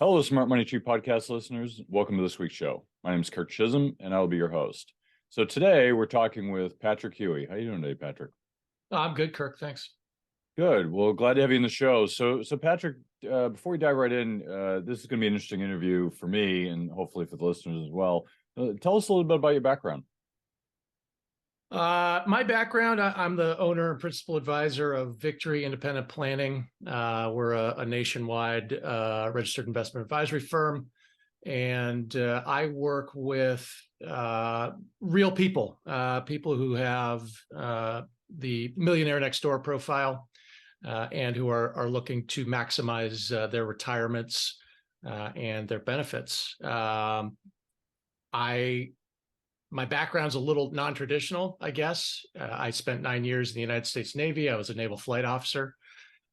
Hello, Smart Money Tree podcast listeners. Welcome to this week's show. My name is Kirk Chisholm, and I will be your host. So today we're talking with Patrick Huey. How are you doing today, Patrick? I'm good, Kirk. Thanks. Good. Well, glad to have you in the show. So Patrick, before we dive right in, this is going to be an interesting interview for me and hopefully for the listeners as well. Tell us a little bit about your background. My background, I'm the owner and principal advisor of Victory Independent Planning. We're a nationwide registered investment advisory firm, and I work with real people, people who have the millionaire next door profile and who are looking to maximize their retirements and their benefits. My background's a little non-traditional, I guess. I spent 9 years in the United States Navy. I was a naval flight officer.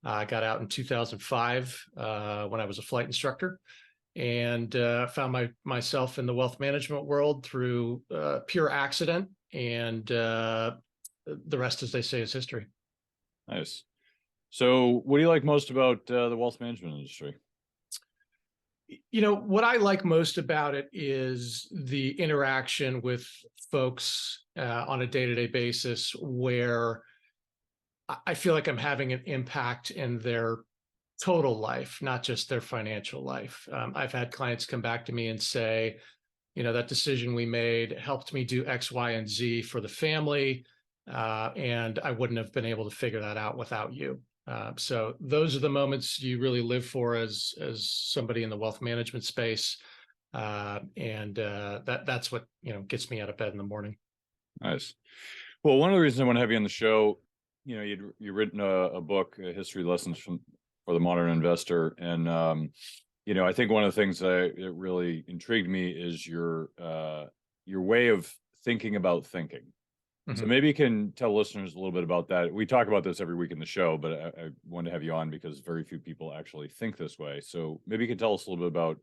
I got out in 2005 when I was a flight instructor, and found myself in the wealth management world through pure accident, and the rest, as they say, is history. Nice. So what do you like most about the wealth management industry? You know, what I like most about it is the interaction with folks on a day-to-day basis, where I feel like I'm having an impact in their total life, not just their financial life. I've had clients come back to me and say, you know, that decision we made helped me do X, Y, and Z for the family, and I wouldn't have been able to figure that out without you. So those are the moments you really live for as somebody in the wealth management space, and that's what gets me out of bed in the morning. Nice. Well, one of the reasons I want to have you on the show, you've written a book, History Lessons for the Modern Investor, and I think one of the things that really intrigued me is your way of thinking about thinking. So maybe you can tell listeners a little bit about that. We talk about this every week in the show, but I wanted to have you on because very few people actually think this way. So maybe you can tell us a little bit about,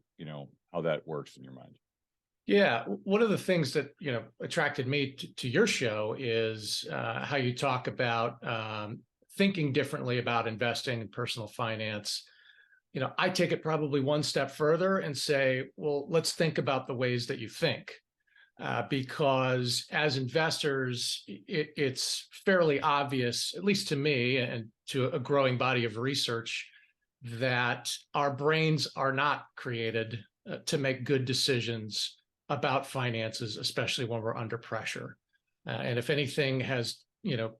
how that works in your mind. Yeah. One of the things that, attracted me to your show is how you talk about thinking differently about investing and personal finance. I take it probably one step further and say, well, let's think about the ways that you think. Because as investors, it's fairly obvious, at least to me and to a growing body of research, that our brains are not created to make good decisions about finances, especially when we're under pressure. And if anything has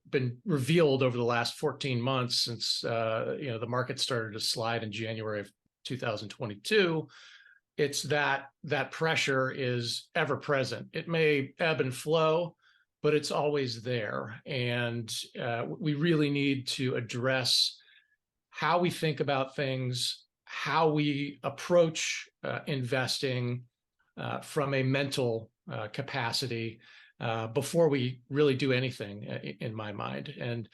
been revealed over the last 14 months since the market started to slide in January of 2022, it's that pressure is ever present. It may ebb and flow, but it's always there. And we really need to address how we think about things, how we approach investing from a mental capacity before we really do anything, in my mind. And,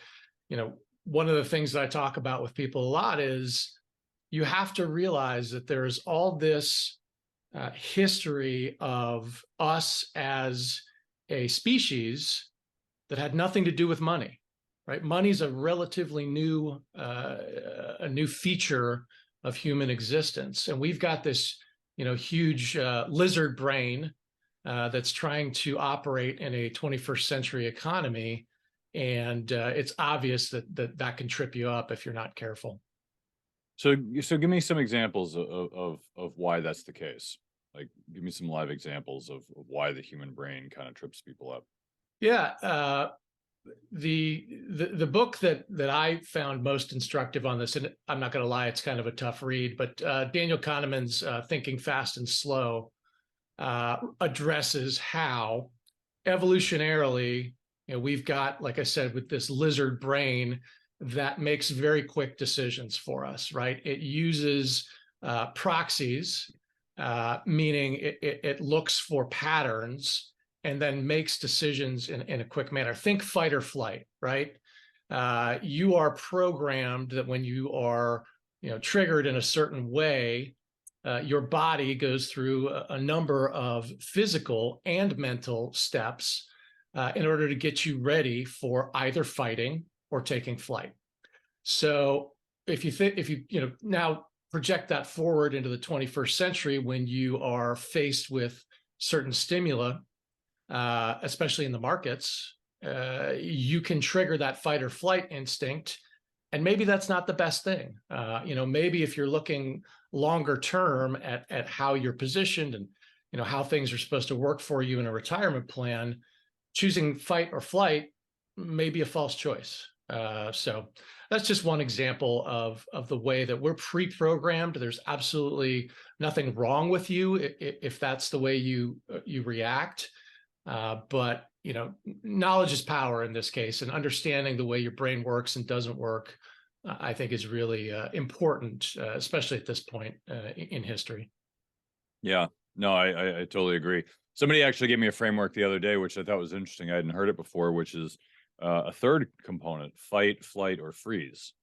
one of the things that I talk about with people a lot is you have to realize that there's all this history of us as a species that had nothing to do with money, right? Money's a relatively new feature of human existence, and we've got this, huge lizard brain that's trying to operate in a 21st century economy, and it's obvious that can trip you up if you're not careful. So give me some examples of why that's the case. Like, give me some live examples of why the human brain kind of trips people up. Yeah, the book that I found most instructive on this, and I'm not going to lie, it's kind of a tough read, but Daniel Kahneman's Thinking Fast and Slow addresses how evolutionarily, we've got, like I said, with this lizard brain that makes very quick decisions for us, right? It uses proxies, meaning it looks for patterns and then makes decisions in a quick manner. Think fight or flight, right? You are programmed that when you are, triggered in a certain way, your body goes through a number of physical and mental steps in order to get you ready for either fighting or taking flight. So if you now project that forward into the 21st century when you are faced with certain stimuli, especially in the markets, you can trigger that fight or flight instinct. And maybe that's not the best thing. Maybe if you're looking longer term at how you're positioned and, how things are supposed to work for you in a retirement plan, choosing fight or flight may be a false choice. So that's just one example of the way that we're pre-programmed. There's absolutely nothing wrong with you if that's the way you react. But knowledge is power in this case, and understanding the way your brain works and doesn't work, I think is really important, especially at this point in history. Yeah, no, I totally agree. Somebody actually gave me a framework the other day, which I thought was interesting. I hadn't heard it before, which is a third component: fight, flight, or freeze.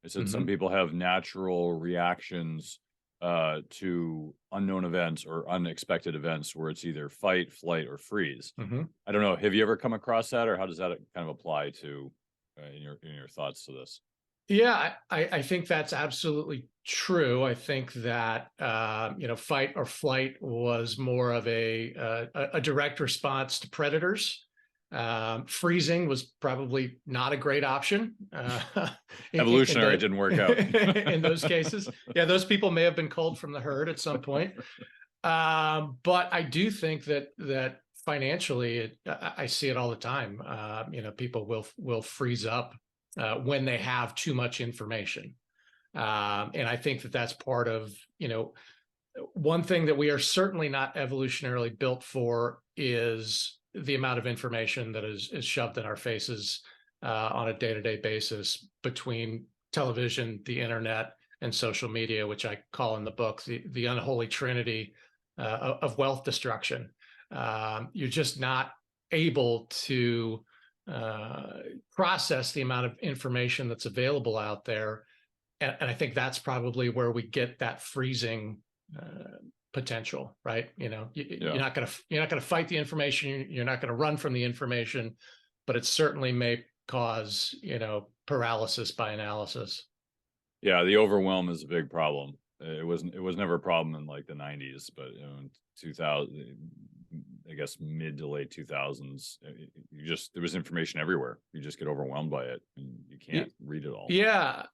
It said some people have natural reactions to unknown events or unexpected events where it's either fight, flight, or freeze. I don't know. Have you ever come across that, or how does that kind of apply to in your thoughts to this? Yeah, I think that's absolutely true. I think that fight or flight was more of a direct response to predators. Freezing was probably not a great option. Evolutionary, it didn't work out. In those cases. Yeah, those people may have been culled from the herd at some point. But I do think that financially, I see it all the time. People will freeze up when they have too much information. And I think that that's part of, one thing that we are certainly not evolutionarily built for is the amount of information that is shoved in our faces on a day-to-day basis between television, the internet, and social media, which I call in the book the unholy trinity of wealth destruction. You're just not able to process the amount of information that's available out there. And I think that's probably where we get that freezing potential, right? You're not going to fight the information. You're not going to run from the information, but it certainly may cause, paralysis by analysis. Yeah, the overwhelm is a big problem. It was never a problem in like the 90s, but in 2000, I guess mid to late 2000s, there was information everywhere. You just get overwhelmed by it and you can't read it all. Yeah,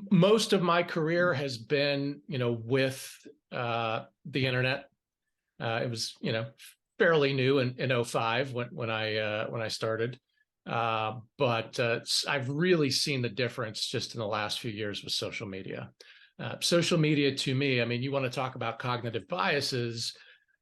most of my career has been, with the internet. It was, fairly new in 2005 when I started. But I've really seen the difference just in the last few years with social media. Social media, to me, I mean, you want to talk about cognitive biases.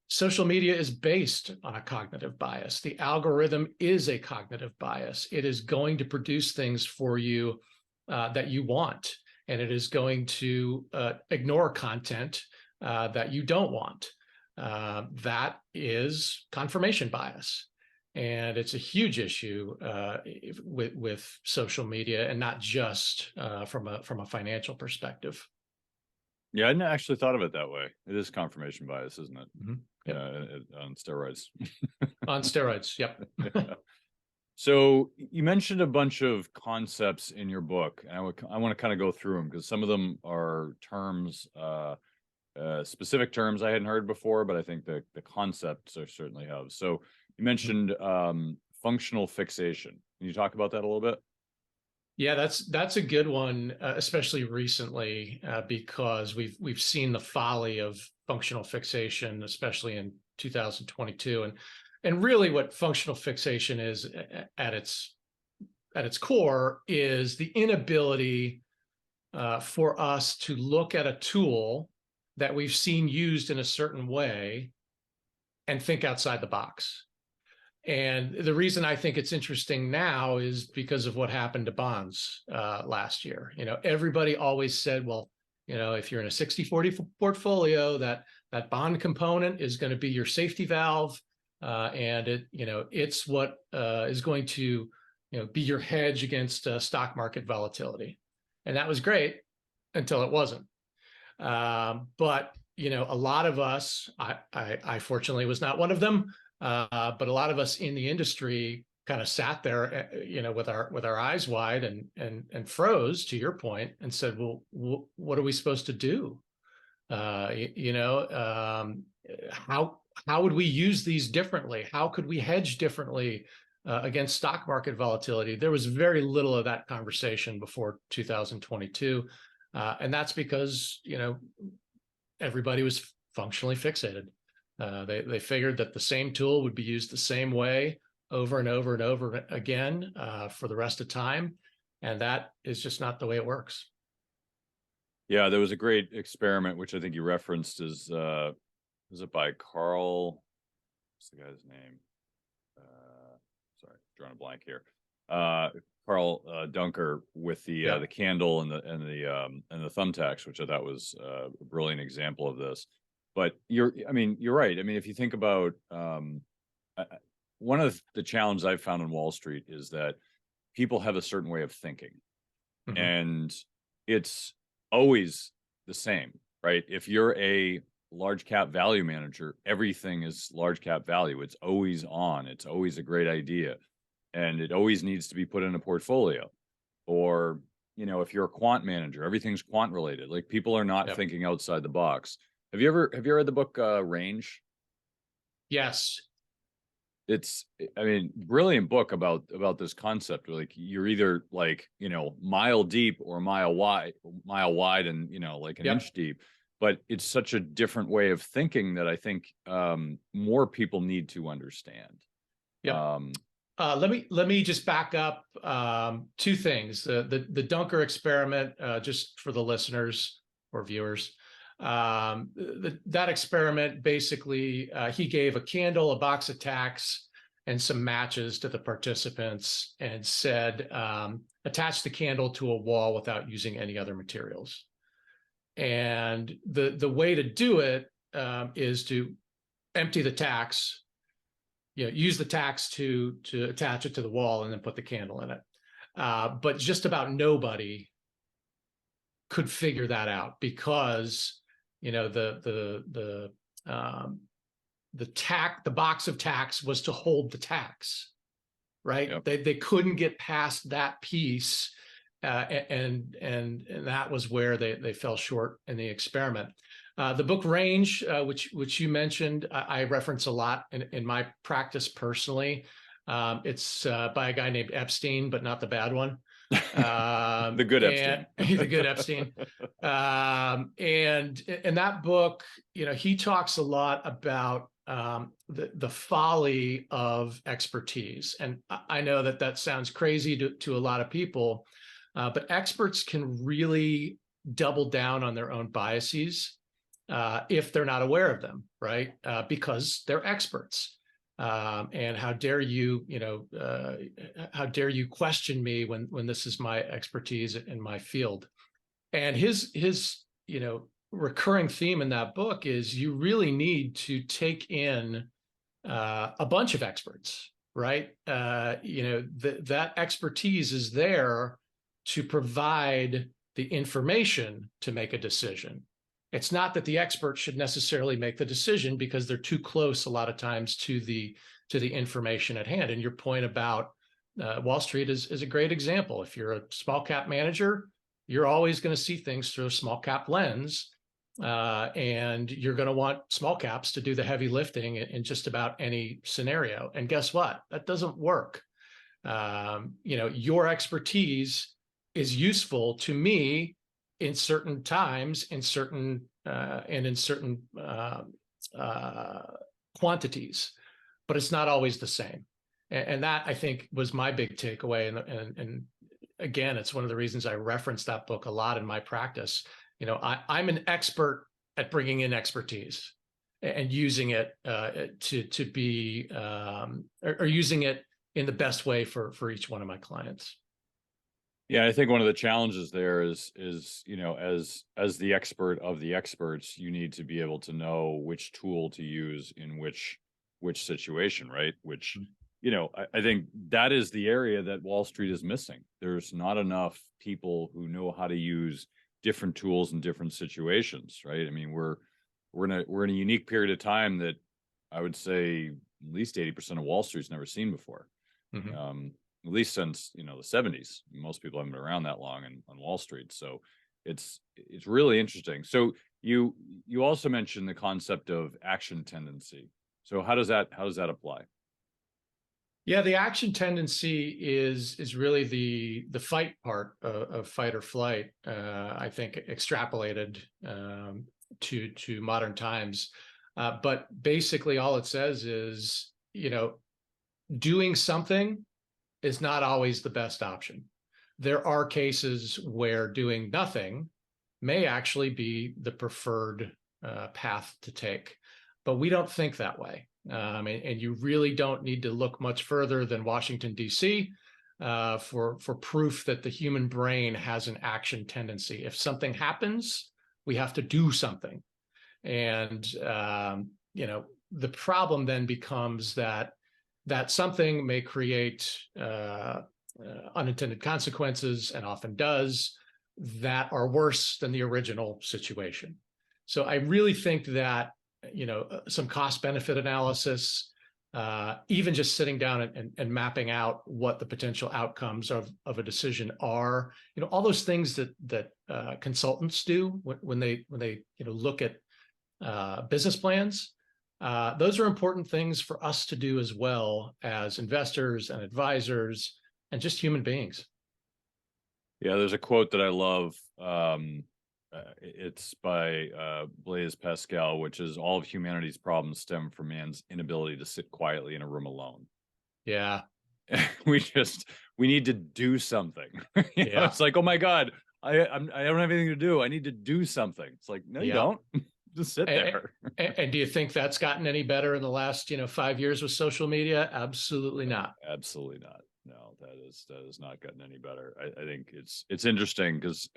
Social media is based on a cognitive bias. The algorithm is a cognitive bias. It is going to produce things for you that you want, and it is going to ignore content that you don't want. That is confirmation bias. And it's a huge issue with social media, and not just from a financial perspective. Yeah, I hadn't actually thought of it that way. It is confirmation bias, isn't it? Yep. On steroids. On steroids, yep. Yeah. So you mentioned a bunch of concepts in your book, and I want to kind of go through them because some of them are terms, specific terms I hadn't heard before, but I think the concepts I certainly have. So you mentioned functional fixation. Can you talk about that a little bit? Yeah, that's a good one, especially recently, because we've seen the folly of functional fixation, especially in 2022, and really what functional fixation is at its core is the inability for us to look at a tool that we've seen used in a certain way and think outside the box. And the reason I think it's interesting now is because of what happened to bonds last year. Everybody always said, well, if you're in a 60-40 portfolio, that bond component is going to be your safety valve, and it's what is going to be your hedge against stock market volatility. And that was great until it wasn't. But a lot of us, I fortunately was not one of them. But a lot of us in the industry kind of sat there, with our eyes wide and froze, to your point, and said, well, what are we supposed to do? How would we use these differently? How could we hedge differently against stock market volatility? There was very little of that conversation before 2022. And that's because, everybody was functionally fixated. They figured that the same tool would be used the same way over and over and over again for the rest of time. And that is just not the way it works. Yeah, there was a great experiment, which I think you referenced, is it by Carl? What's the guy's name? Sorry, drawing a blank here. Carl Dunker, with the candle and the thumbtacks, which I thought was a brilliant example of this. But you're right. I mean, if you think about one of the challenges I've found in Wall Street is that people have a certain way of thinking, and it's always the same, right? If you're a large cap value manager, everything is large cap value. It's always on. It's always a great idea, and it always needs to be put in a portfolio. Or, if you're a quant manager, everything's quant related. Like, people are not thinking outside the box. Have you read the book Range? Yes. It's, brilliant book about this concept. Like, you're either mile deep or mile wide and like an inch deep. But it's such a different way of thinking that I think more people need to understand. Let me just back up two things. The Dunker experiment, just for the listeners or viewers. That experiment, basically, he gave a candle, a box of tacks, and some matches to the participants, and said, attach the candle to a wall without using any other materials. And the way to do it is to empty the tacks, use the tacks to attach it to the wall, and then put the candle in it. But just about nobody could figure that out, because the box of tacks was to hold the tacks, right? Yep. They couldn't get past that piece, and that was where they fell short in the experiment. The book Range, which you mentioned, I reference a lot in my practice personally. It's by a guy named Epstein, but not the bad one. The good Epstein. The good Epstein. And that book, he talks a lot about the folly of expertise. And I know that sounds crazy to a lot of people, but experts can really double down on their own biases if they're not aware of them, right? Because they're experts. And how dare you question me when this is my expertise in my field? And his recurring theme in that book is you really need to take in a bunch of experts, right? That expertise is there to provide the information to make a decision. It's not that the expert should necessarily make the decision, because they're too close a lot of times to the information at hand. And your point about Wall Street is a great example. If you're a small cap manager, you're always going to see things through a small cap lens, and you're going to want small caps to do the heavy lifting in just about any scenario. And guess what? That doesn't work. Your expertise is useful to me in certain times, in certain quantities, but it's not always the same. And that, I think, was my big takeaway. And again, it's one of the reasons I reference that book a lot in my practice. I'm an expert at bringing in expertise and using it to be or using it in the best way for each one of my clients. Yeah, I think one of the challenges there is as the expert of the experts, you need to be able to know which tool to use in which situation, right? Which, I think that is the area that Wall Street is missing. There's not enough people who know how to use different tools in different situations, right? I mean, we're in a unique period of time that I would say at least 80% of Wall Street's never seen before. At least since the 70s. Most people haven't been around that long on Wall Street. So it's really interesting. So you also mentioned the concept of action tendency. So how does that apply? Yeah, the action tendency is really the fight part of fight or flight. I think extrapolated to modern times, but basically all it says is, doing something is not always the best option. There are cases where doing nothing may actually be the preferred path to take, but we don't think that way. And you really don't need to look much further than Washington, D.C. For proof that the human brain has an action tendency. If something happens, we have to do something. And, the problem then becomes that something may create unintended consequences, and often does, that are worse than the original situation. So I really think that, some cost benefit analysis, even just sitting down and mapping out what the potential outcomes of a decision are, all those things that consultants do when they look at business plans. Those are important things for us to do as well as investors and advisors and just human beings. Yeah, there's a quote that I love. It's by Blaise Pascal, which is all of humanity's problems stem from man's inability to sit quietly in a room alone. Yeah. we need to do something. Yeah. It's like, oh my God, I don't have anything to do. I need to do something. It's like, no, you don't. Just sit there. And do you think that's gotten any better in the last 5 years with social media? Absolutely not. Absolutely not. No, that has not gotten any better. I think it's interesting because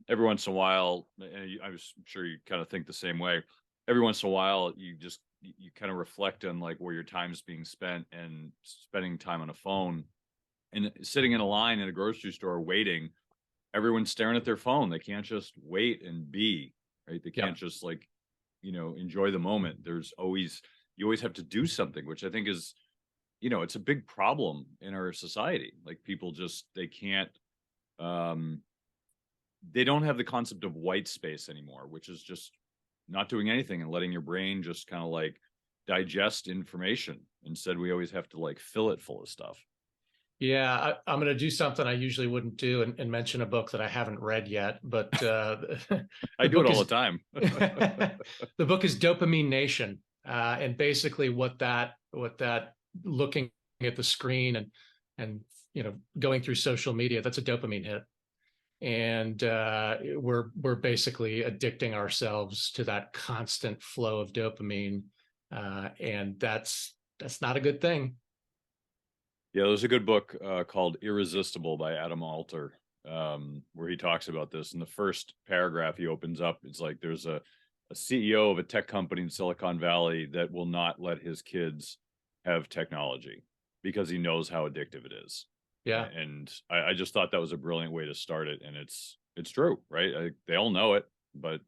every once in a while, and I'm sure you kind of think the same way. Every once in a while, you kind of reflect on like where your time's being spent, and spending time on a phone and sitting in a line in a grocery store waiting. Everyone's staring at their phone. They can't just wait and be right. They can't just enjoy the moment. You always have to do something, which I think is, it's a big problem in our society. Like people they can't, they don't have the concept of white space anymore, which is just not doing anything and letting your brain just kind of like digest information. Instead, we always have to like fill it full of stuff. Yeah, I'm going to do something I usually wouldn't do and mention a book that I haven't read yet, but I do it all the time. The book is Dopamine Nation, and basically what that looking at the screen and going through social media, that's a dopamine hit, and we're basically addicting ourselves to that constant flow of dopamine, and that's not a good thing. Yeah, there's a good book called Irresistible by Adam Alter, where he talks about this. In the first paragraph, he opens up. It's like there's a CEO of a tech company in Silicon Valley that will not let his kids have technology because he knows how addictive it is. Yeah. And I just thought that was a brilliant way to start it. And it's true, right? They all know it, but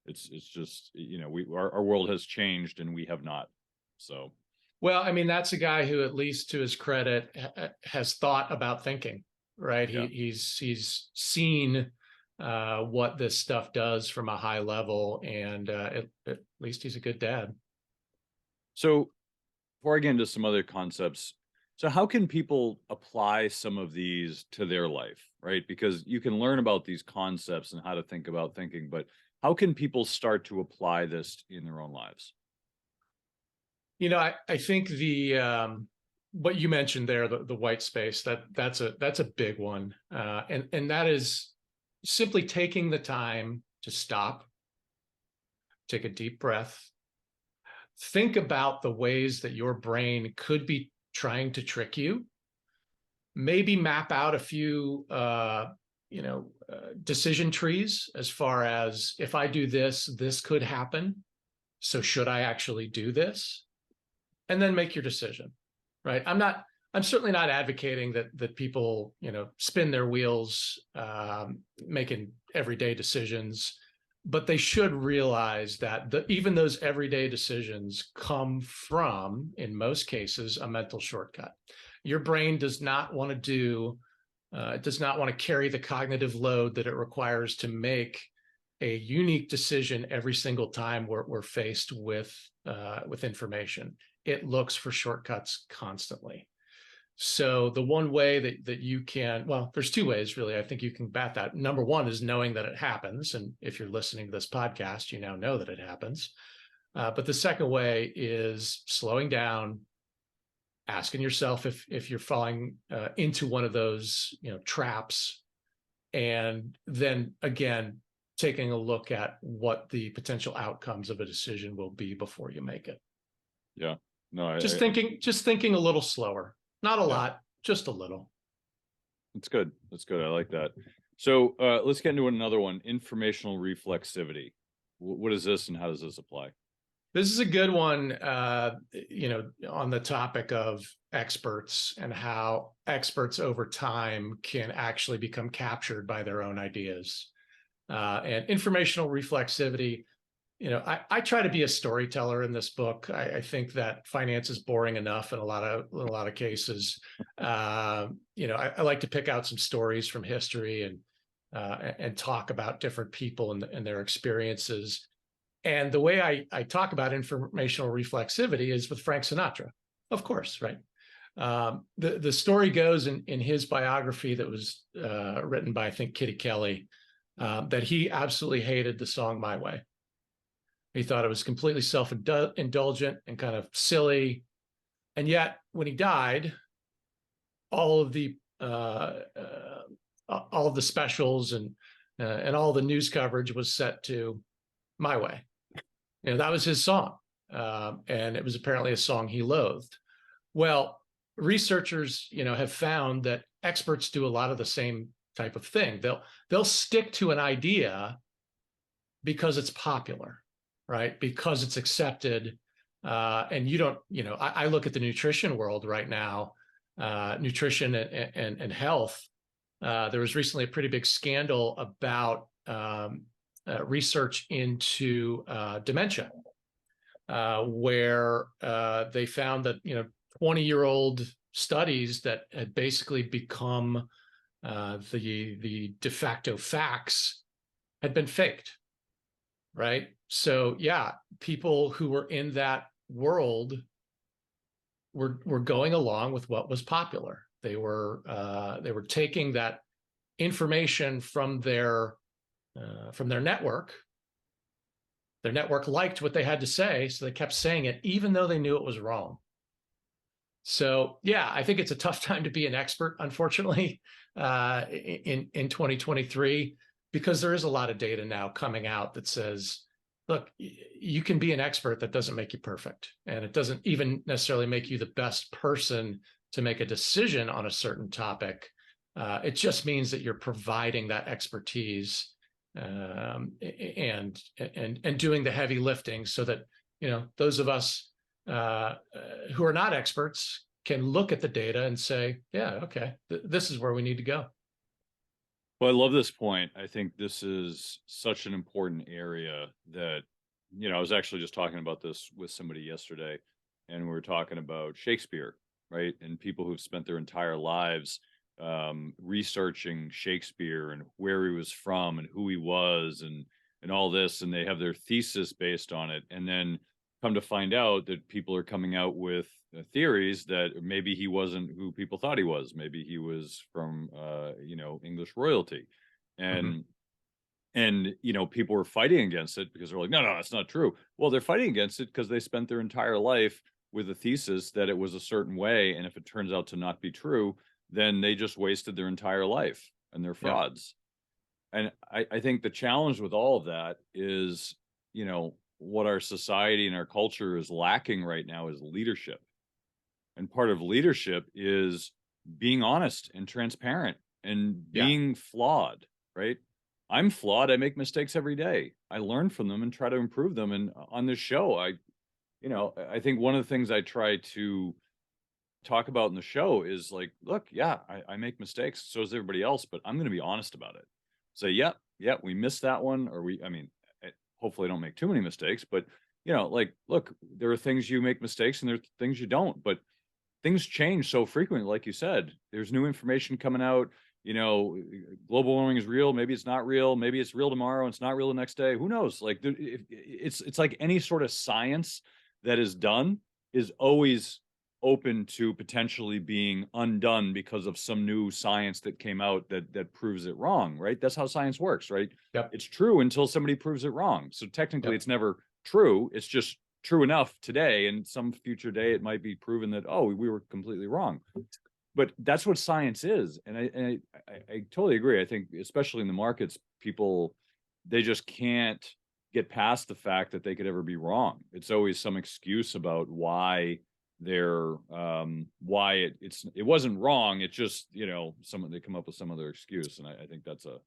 it's just, our world has changed and we have not. So. Well, I mean, that's a guy who, at least to his credit, has thought about thinking, right? Yeah. He's seen what this stuff does from a high level, and at least he's a good dad. So before I get into some other concepts, so how can people apply some of these to their life, right? Because you can learn about these concepts and how to think about thinking, but how can people start to apply this in their own lives? I think what you mentioned there, the white space, that's a big one, and that is simply taking the time to stop, take a deep breath, think about the ways that your brain could be trying to trick you, maybe map out a few decision trees as far as, if I do this, this could happen. So should I actually do this? And then make your decision, right? I'm certainly not advocating that people, spin their wheels, making everyday decisions, but they should realize that even those everyday decisions come from, in most cases, a mental shortcut. Your brain does not want to do It does not want to carry the cognitive load that it requires to make a unique decision every single time we're faced with information. It looks for shortcuts constantly. So the one way that you can, well, there's two ways really. I think you can bat that. Number one is knowing that it happens. And if you're listening to this podcast, you now know that it happens. But the second way is slowing down, asking yourself if you're falling into one of those, traps, and then again, taking a look at what the potential outcomes of a decision will be before you make it. Yeah. No, just thinking a little slower, not a lot, just a little. It's good. That's good. I like that. So let's get into another one, informational reflexivity. What is this and how does this apply? This is a good one, on the topic of experts and how experts over time can actually become captured by their own ideas. And informational reflexivity, I try to be a storyteller in this book. I think that finance is boring enough in a lot of cases. I like to pick out some stories from history and talk about different people and their experiences. And the way I talk about informational reflexivity is with Frank Sinatra, of course, right? The story goes in his biography that was written by, I think, Kitty Kelly, that he absolutely hated the song My Way. He thought it was completely self-indulgent and kind of silly. And yet, when he died, all of the specials and all the news coverage was set to My Way. That was his song. And it was apparently a song he loathed. Well, researchers, have found that experts do a lot of the same type of thing. They'll stick to an idea because it's popular, right? Because it's accepted. And you don't, I look at the nutrition world right now, nutrition and health. There was recently a pretty big scandal about research into dementia, where they found that 20-year-old studies that had basically become the de facto facts had been faked, right? So yeah, people who were in that world were going along with what was popular. They were taking that information from their network. Their network liked what they had to say, so they kept saying it, even though they knew it was wrong. So yeah, I think it's a tough time to be an expert, unfortunately, in 2023, because there is a lot of data now coming out that says, look, you can be an expert. That doesn't make you perfect. And it doesn't even necessarily make you the best person to make a decision on a certain topic. It just means that you're providing that expertise and doing the heavy lifting so that, those of us who are not experts can look at the data and say, yeah, okay, this is where we need to go. Well, I love this point. I think this is such an important area that, I was actually just talking about this with somebody yesterday, and we were talking about Shakespeare, right? And people who've spent their entire lives researching Shakespeare and where he was from and who he was and all this, and they have their thesis based on it. And then come to find out that people are coming out with theories that maybe he wasn't who people thought he was. Maybe he was from, English royalty. And, people were fighting against it because they're like, no, that's not true. Well, they're fighting against it because they spent their entire life with a thesis that it was a certain way. And if it turns out to not be true, then they just wasted their entire life and they're frauds. Yeah. And I think the challenge with all of that is, what our society and our culture is lacking right now is leadership. And part of leadership is being honest and transparent and being flawed, right? I'm flawed. I make mistakes every day. I learn from them and try to improve them. And on this show, I think one of the things I try to talk about in the show is like, look, I make mistakes. So does everybody else, but I'm going to be honest about it. Say, yeah, we missed that one. Or hopefully I don't make too many mistakes, but look, there are things you make mistakes and there are things you don't, but things change so frequently. Like you said, there's new information coming out. global warming is real. Maybe it's not real. Maybe it's real tomorrow and it's not real the next day. Who knows? Like it's like any sort of science that is done is always open to potentially being undone because of some new science that came out that proves it wrong, right? That's how science works, right? Yep. It's true until somebody proves it wrong. So technically Yep. it's never true. It's just true enough today, and some future day it might be proven that, oh, we were completely wrong. But that's what science is. And I totally agree. I think especially in the markets, people, they just can't get past the fact that they could ever be wrong. It's always some excuse about why it wasn't wrong. It's just, they come up with some other excuse. And I think that's a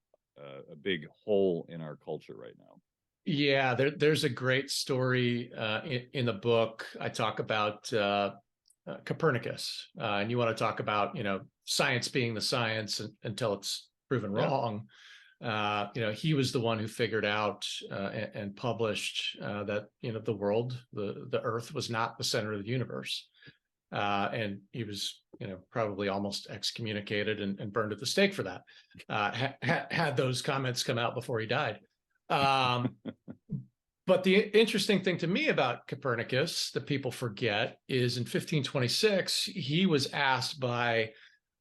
big hole in our culture right now. Yeah, there's a great story in the book. I talk about Copernicus, and you want to talk about science being the science until it's proven wrong. He was the one who figured out and published that the world, the Earth, was not the center of the universe, and he was probably almost excommunicated and burned at the stake for that. Had those comments come out before he died. But the interesting thing to me about Copernicus that people forget is in 1526, he was asked by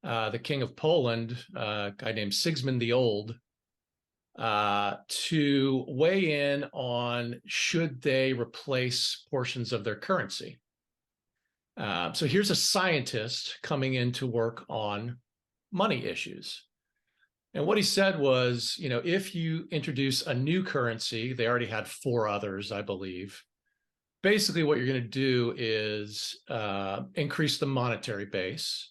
the king of Poland, a guy named Sigismund the Old, to weigh in on should they replace portions of their currency. So here's a scientist coming in to work on money issues. And what he said was, if you introduce a new currency, they already had 4 others, I believe. Basically, what you're going to do is increase the monetary base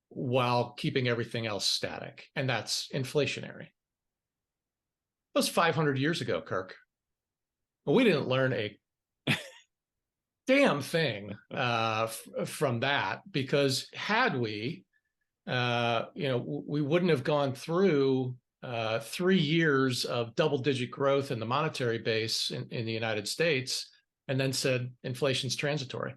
while keeping everything else static. And that's inflationary. That was 500 years ago, Kirk. Well, we didn't learn a damn thing from that, because had we, we wouldn't have gone through 3 years of double-digit growth in the monetary base in the United States, and then said inflation's transitory.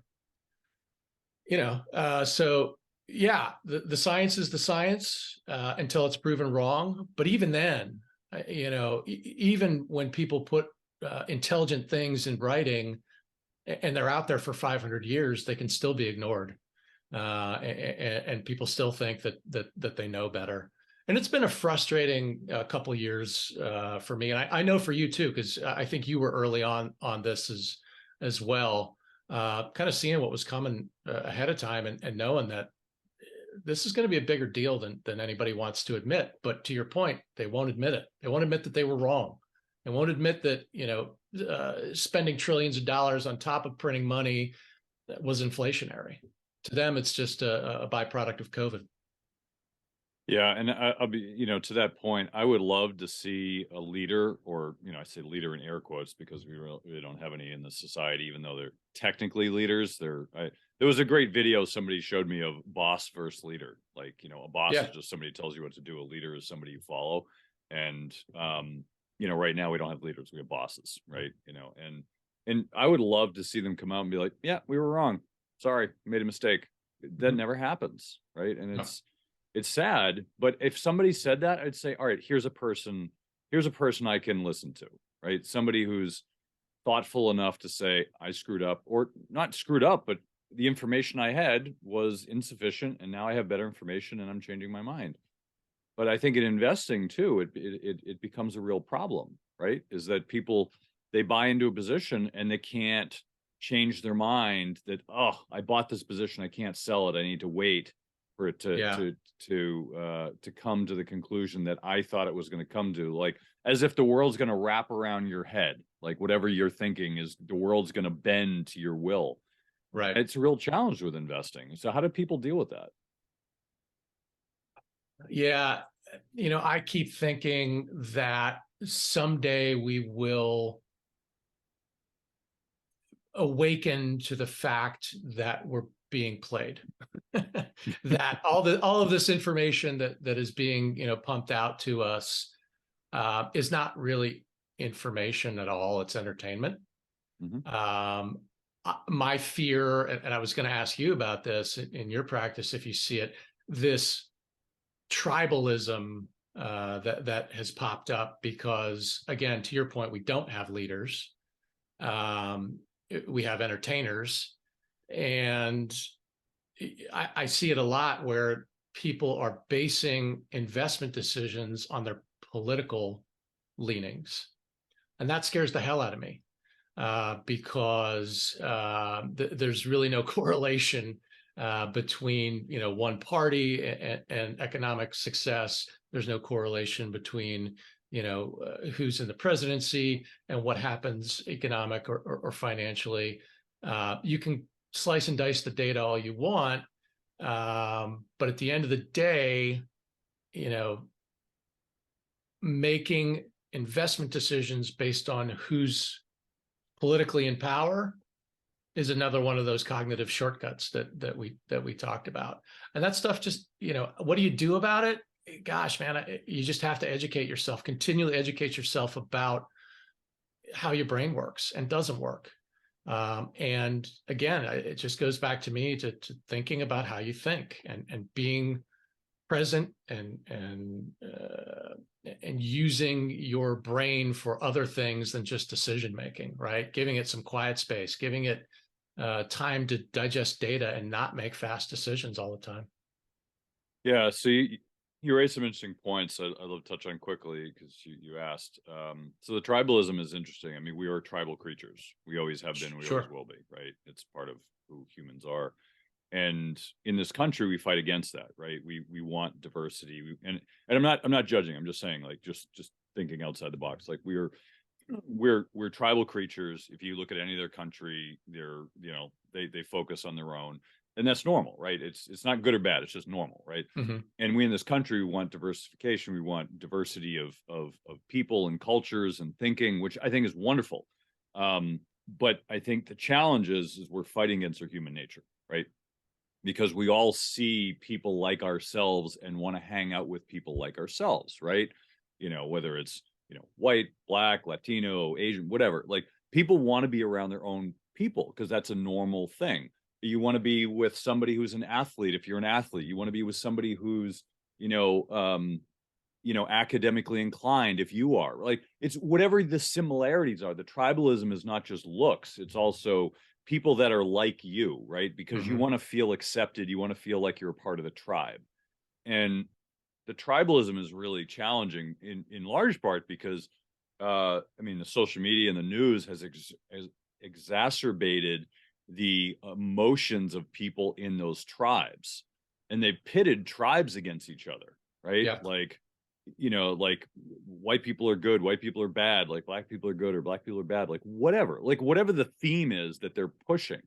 So yeah, the science is the science until it's proven wrong. But even then, even when people put intelligent things in writing and they're out there for 500 years, they can still be ignored. And people still think that they know better. And it's been a frustrating couple of years for me. And I know for you too, because I think you were early on this as well, kind of seeing what was coming ahead of time and knowing that this is going to be a bigger deal than anybody wants to admit. But to your point, they won't admit it. They won't admit that they were wrong. They won't admit that, spending trillions of dollars on top of printing money was inflationary. To them, it's just a byproduct of COVID. Yeah, and I'll be, to that point, I would love to see a leader, or I say leader in air quotes because we really don't have any in the society, even though they're technically leaders. There was a great video somebody showed me of boss versus leader. Like, a boss is just somebody who tells you what to do. A leader is somebody you follow. And right now we don't have leaders; we have bosses, right? And I would love to see them come out and be like, "Yeah, we were wrong. Sorry, made a mistake." That never happens, right? And it's sad, but if somebody said that, I'd say, all right, here's a person I can listen to, right? Somebody who's thoughtful enough to say, I screwed up, or not screwed up, but the information I had was insufficient, and now I have better information and I'm changing my mind. But I think in investing too, it becomes a real problem, right? Is that people, they buy into a position and they can't change their mind that, oh, I bought this position, I can't sell it, I need to wait for it to come to the conclusion that I thought it was going to come to, like as if the world's going to wrap around your head, like whatever you're thinking is the world's going to bend to your will. Right. It's a real challenge with investing. So how do people deal with that? Yeah, I keep thinking that someday we will awaken to the fact that we're being played. That all of this information that is being pumped out to us is not really information at all. It's entertainment. Mm-hmm. My fear, and I was going to ask you about this in your practice, if you see it, this tribalism that has popped up because, again, to your point, we don't have leaders. We have entertainers, and I see it a lot where people are basing investment decisions on their political leanings, and that scares the hell out of me because there's really no correlation between one party and economic success. There's no correlation between who's in the presidency and what happens economic or financially. You can slice and dice the data all you want, but at the end of the day, making investment decisions based on who's politically in power is another one of those cognitive shortcuts that we talked about. And that stuff just, what do you do about it? Gosh, man, you just have to educate yourself, continually educate yourself about how your brain works and doesn't work. And again, it just goes back to me to thinking about how you think and being present and using your brain for other things than just decision making, right? Giving it some quiet space, giving it time to digest data and not make fast decisions all the time. Yeah, so you raised some interesting points I'd love to touch on quickly because you asked. So the tribalism is interesting. I mean, we are tribal creatures. We always have been, we Sure. always will be, right? It's part of who humans are. And in this country, we fight against that, right? We want diversity, and I'm not judging. I'm just saying, like, just thinking outside the box. Like we're tribal creatures. If you look at any other country, they're they focus on their own, and that's normal, right? It's not good or bad. It's just normal, right? Mm-hmm. And we in this country, we want diversification. We want diversity of people and cultures and thinking, which I think is wonderful. But I think the challenge is we're fighting against our human nature, right? Because we all see people like ourselves and want to hang out with people like ourselves, right? Whether it's, white, black, Latino, Asian, whatever, like people want to be around their own people because that's a normal thing. You want to be with somebody who's an athlete. If you're an athlete, you want to be with somebody who's, academically inclined. If you are, like, it's whatever the similarities are. The tribalism is not just looks. It's also people that are like you, right? Because you want to feel accepted. You want to feel like you're a part of the tribe. And the tribalism is really challenging in large part because, the social media and the news has exacerbated the emotions of people in those tribes. And they pitted tribes against each other, right? Yeah. Like white people are good, white people are bad, like black people are good or black people are bad, like whatever the theme is that they're pushing,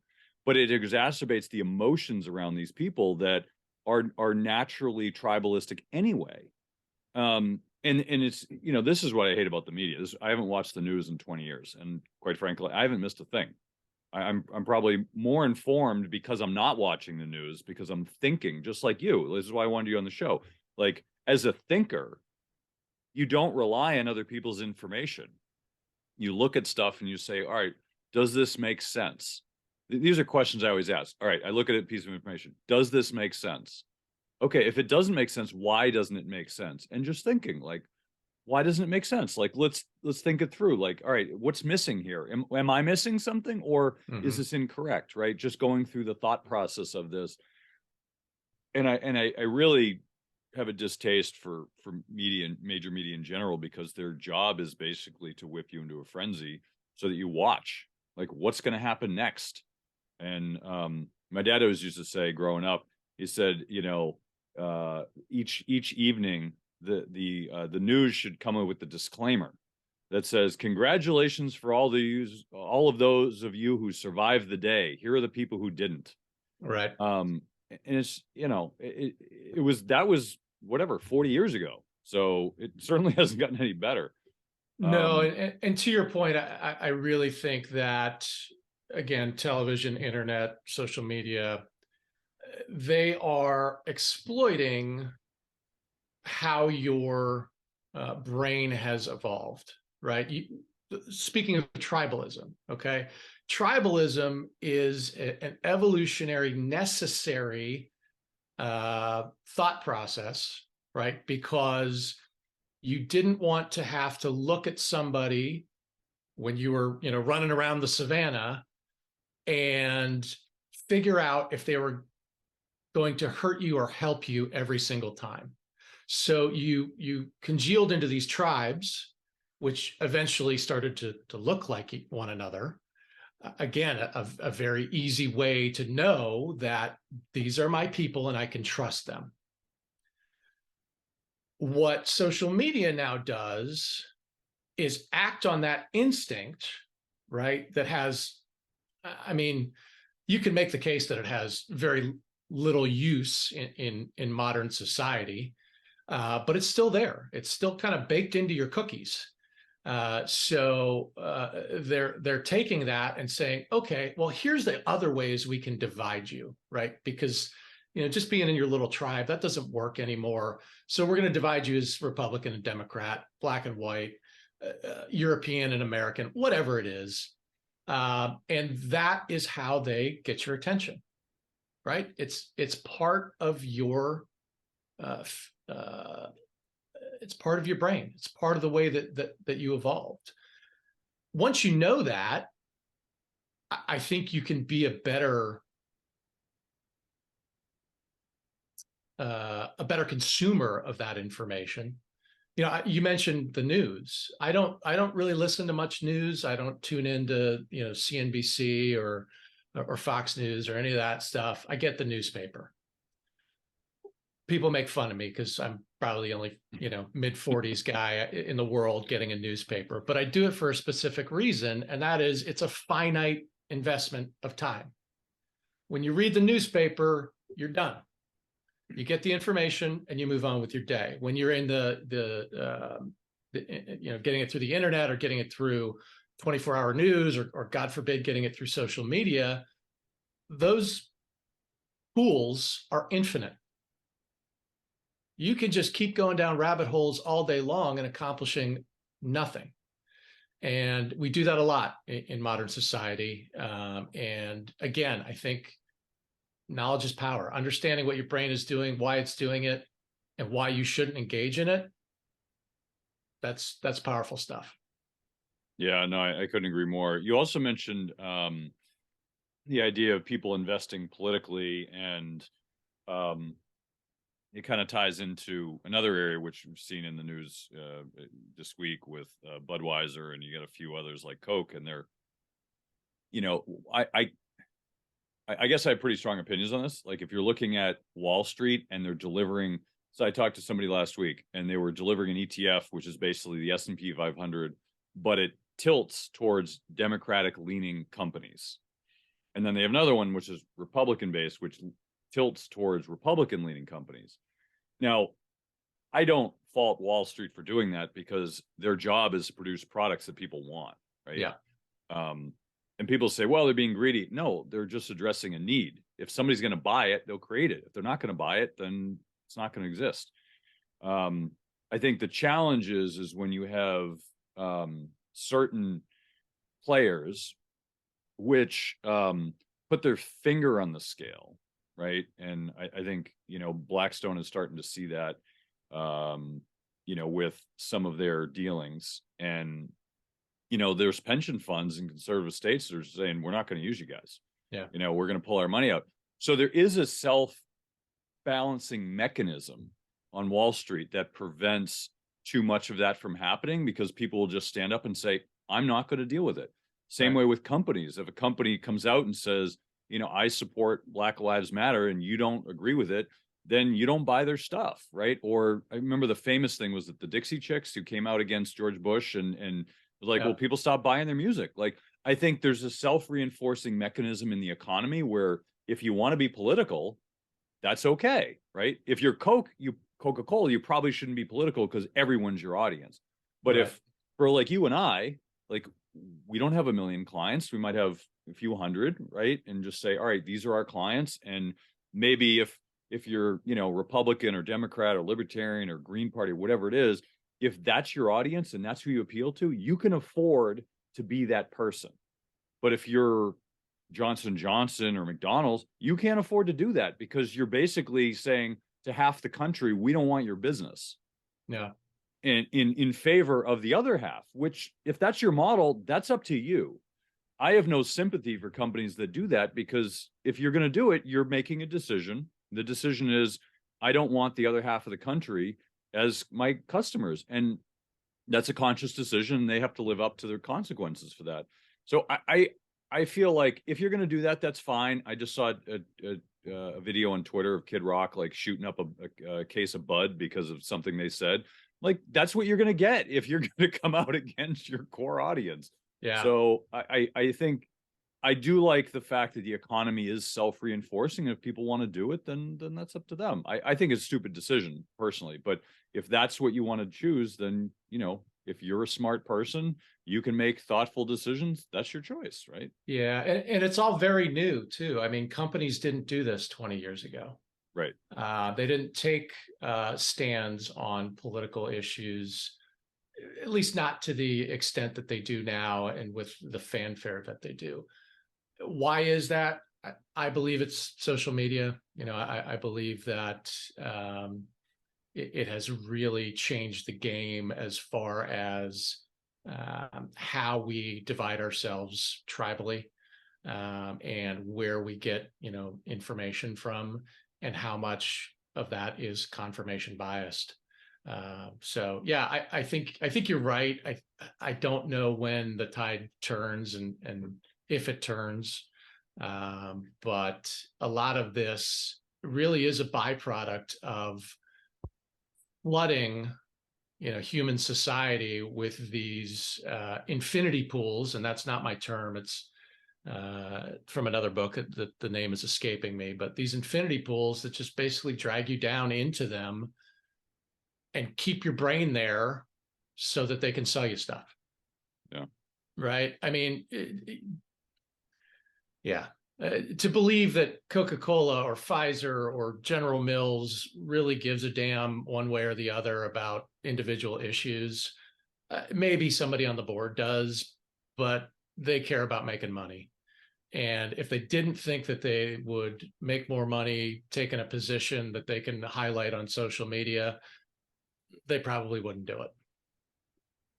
but it exacerbates the emotions around these people that are naturally tribalistic anyway. And it's, this is what I hate about the media. I haven't watched the news in 20 years. And quite frankly, I haven't missed a thing. I'm probably more informed because I'm not watching the news, because I'm thinking just like you. This is why I wanted you on the show. Like, as a thinker, you don't rely on other people's information. You look at stuff and you say, all right, does this make sense? These are questions I always ask. All right, I look at a piece of information. Does this make sense? Okay, if it doesn't make sense, why doesn't it make sense? And just thinking, like, why doesn't it make sense? Like, let's think it through. Like, all right, what's missing here? Am I missing something, or is this incorrect? Right? Just going through the thought process of this. And I really have a distaste for media and major media in general, because their job is basically to whip you into a frenzy so that you watch, like, what's going to happen next. And my dad always used to say, growing up, he said, each evening the news should come up with the disclaimer that says, congratulations for all of those of you who survived the day. Here are the people who didn't. Right. And it's, that was whatever, 40 years ago. So it certainly hasn't gotten any better. No, and to your point, I really think that, again, television, internet, social media, they are exploiting how your brain has evolved, right? Speaking of tribalism, okay? Tribalism is an evolutionary, necessary thought process right? Because you didn't want to have to look at somebody when you were, running around the savannah and figure out if they were going to hurt you or help you every single time. So you congealed into these tribes, which eventually started to look like one another. Again, a very easy way to know that these are my people and I can trust them. What social media now does is act on that instinct, right? That has, you can make the case that it has very little use in modern society, but it's still there. It's still kind of baked into your cookies. So they're taking that and saying, okay, well, here's the other ways we can divide you, right? Because just being in your little tribe, that doesn't work anymore. So we're going to divide you as Republican and Democrat, black and white, European and American, whatever it is. And that is how they get your attention, right? It's part of your it's part of your brain. It's part of the way that you evolved. Once you know that, I think you can be a better consumer of that information. You mentioned the news. I don't really listen to much news. I don't tune into CNBC or Fox News or any of that stuff. I get the newspaper. People make fun of me because I'm probably the only mid-40s guy in the world getting a newspaper, but I do it for a specific reason, and that is it's a finite investment of time. When you read the newspaper, you're done. You get the information and you move on with your day. When you're in the getting it through the internet or getting it through 24-hour news or God forbid getting it through social media, those pools are infinite. You can just keep going down rabbit holes all day long and accomplishing nothing. And we do that a lot in modern society. And again, I think knowledge is power. Understanding what your brain is doing, why it's doing it, and why you shouldn't engage in it. That's powerful stuff. Yeah, no, I couldn't agree more. You also mentioned the idea of people investing politically, and it kind of ties into another area which we've seen in the news this week with Budweiser, and you got a few others like Coke, and they're, I guess I have pretty strong opinions on this. Like if you're looking at Wall Street and they're delivering, so I talked to somebody last week and they were delivering an ETF, which is basically the S&P 500, but it tilts towards Democratic leaning companies. And then they have another one, which is Republican based, which tilts towards Republican leaning companies. Now, I don't fault Wall Street for doing that because their job is to produce products that people want, right? Yeah. And people say, well, they're being greedy. No, they're just addressing a need. If somebody's going to buy it, they'll create it. If they're not going to buy it, then it's not going to exist. I think the challenge is when you have certain players which put their finger on the scale, right? And I think, Blackstone is starting to see that, with some of their dealings. And there's pension funds in conservative states that are saying, we're not going to use you guys. Yeah. We're going to pull our money out. So there is a self-balancing mechanism on Wall Street that prevents too much of that from happening, because people will just stand up and say, I'm not going to deal with it. Same way with companies. If a company comes out and says, I support Black Lives Matter and you don't agree with it, then you don't buy their stuff, right? Or I remember the famous thing was that the Dixie Chicks who came out against George Bush and like, well, people stop buying their music. Like, I think there's a self-reinforcing mechanism in the economy where if you want to be political, that's okay, right? If you're Coca-Cola, you probably shouldn't be political because everyone's your audience. But if for like you and I, like we don't have 1 million clients, we might have a few hundred, right? And just say, all right, these are our clients. And maybe if you're, Republican or Democrat or Libertarian or Green Party, whatever it is, if that's your audience and that's who you appeal to, you can afford to be that person. But if you're Johnson & Johnson or McDonald's, you can't afford to do that because you're basically saying, to half the country, we don't want your business. Yeah. And in favor of the other half, which if that's your model, that's up to you. I have no sympathy for companies that do that, because if you're going to do it, you're making a decision. The decision is, I don't want the other half of the country as my customers. And that's a conscious decision. They have to live up to their consequences for that. So I feel like if you're going to do that, that's fine. I just saw a video on Twitter of Kid Rock like shooting up a case of Bud because of something they said. Like, that's what you're going to get if you're going to come out against your core audience. Yeah. So I think I do like the fact that the economy is self-reinforcing. If people want to do it, then that's up to them. I think it's a stupid decision personally, but if that's what you want to choose, then, you know, if you're a smart person, you can make thoughtful decisions. That's your choice, right? Yeah. And it's all very new too. I mean, companies didn't do this 20 years ago. Right. They didn't take stands on political issues, at least not to the extent that they do now and with the fanfare that they do. Why is that? I believe it's social media. You know, I believe that it has really changed the game as far as how we divide ourselves tribally, and where we get, you know, information from, and how much of that is confirmation biased. So yeah, I think you're right. I don't know when the tide turns and if it turns, but a lot of this really is a byproduct of flooding, you know, human society with these infinity pools, and that's not my term. It's from another book that the name is escaping me, but these infinity pools that just basically drag you down into them and keep your brain there so that they can sell you stuff. Yeah. Right. I mean, yeah. To believe that Coca-Cola or Pfizer or General Mills really gives a damn one way or the other about individual issues, maybe somebody on the board does, but they care about making money. And if they didn't think that they would make more money taking a position that they can highlight on social media, they probably wouldn't do it.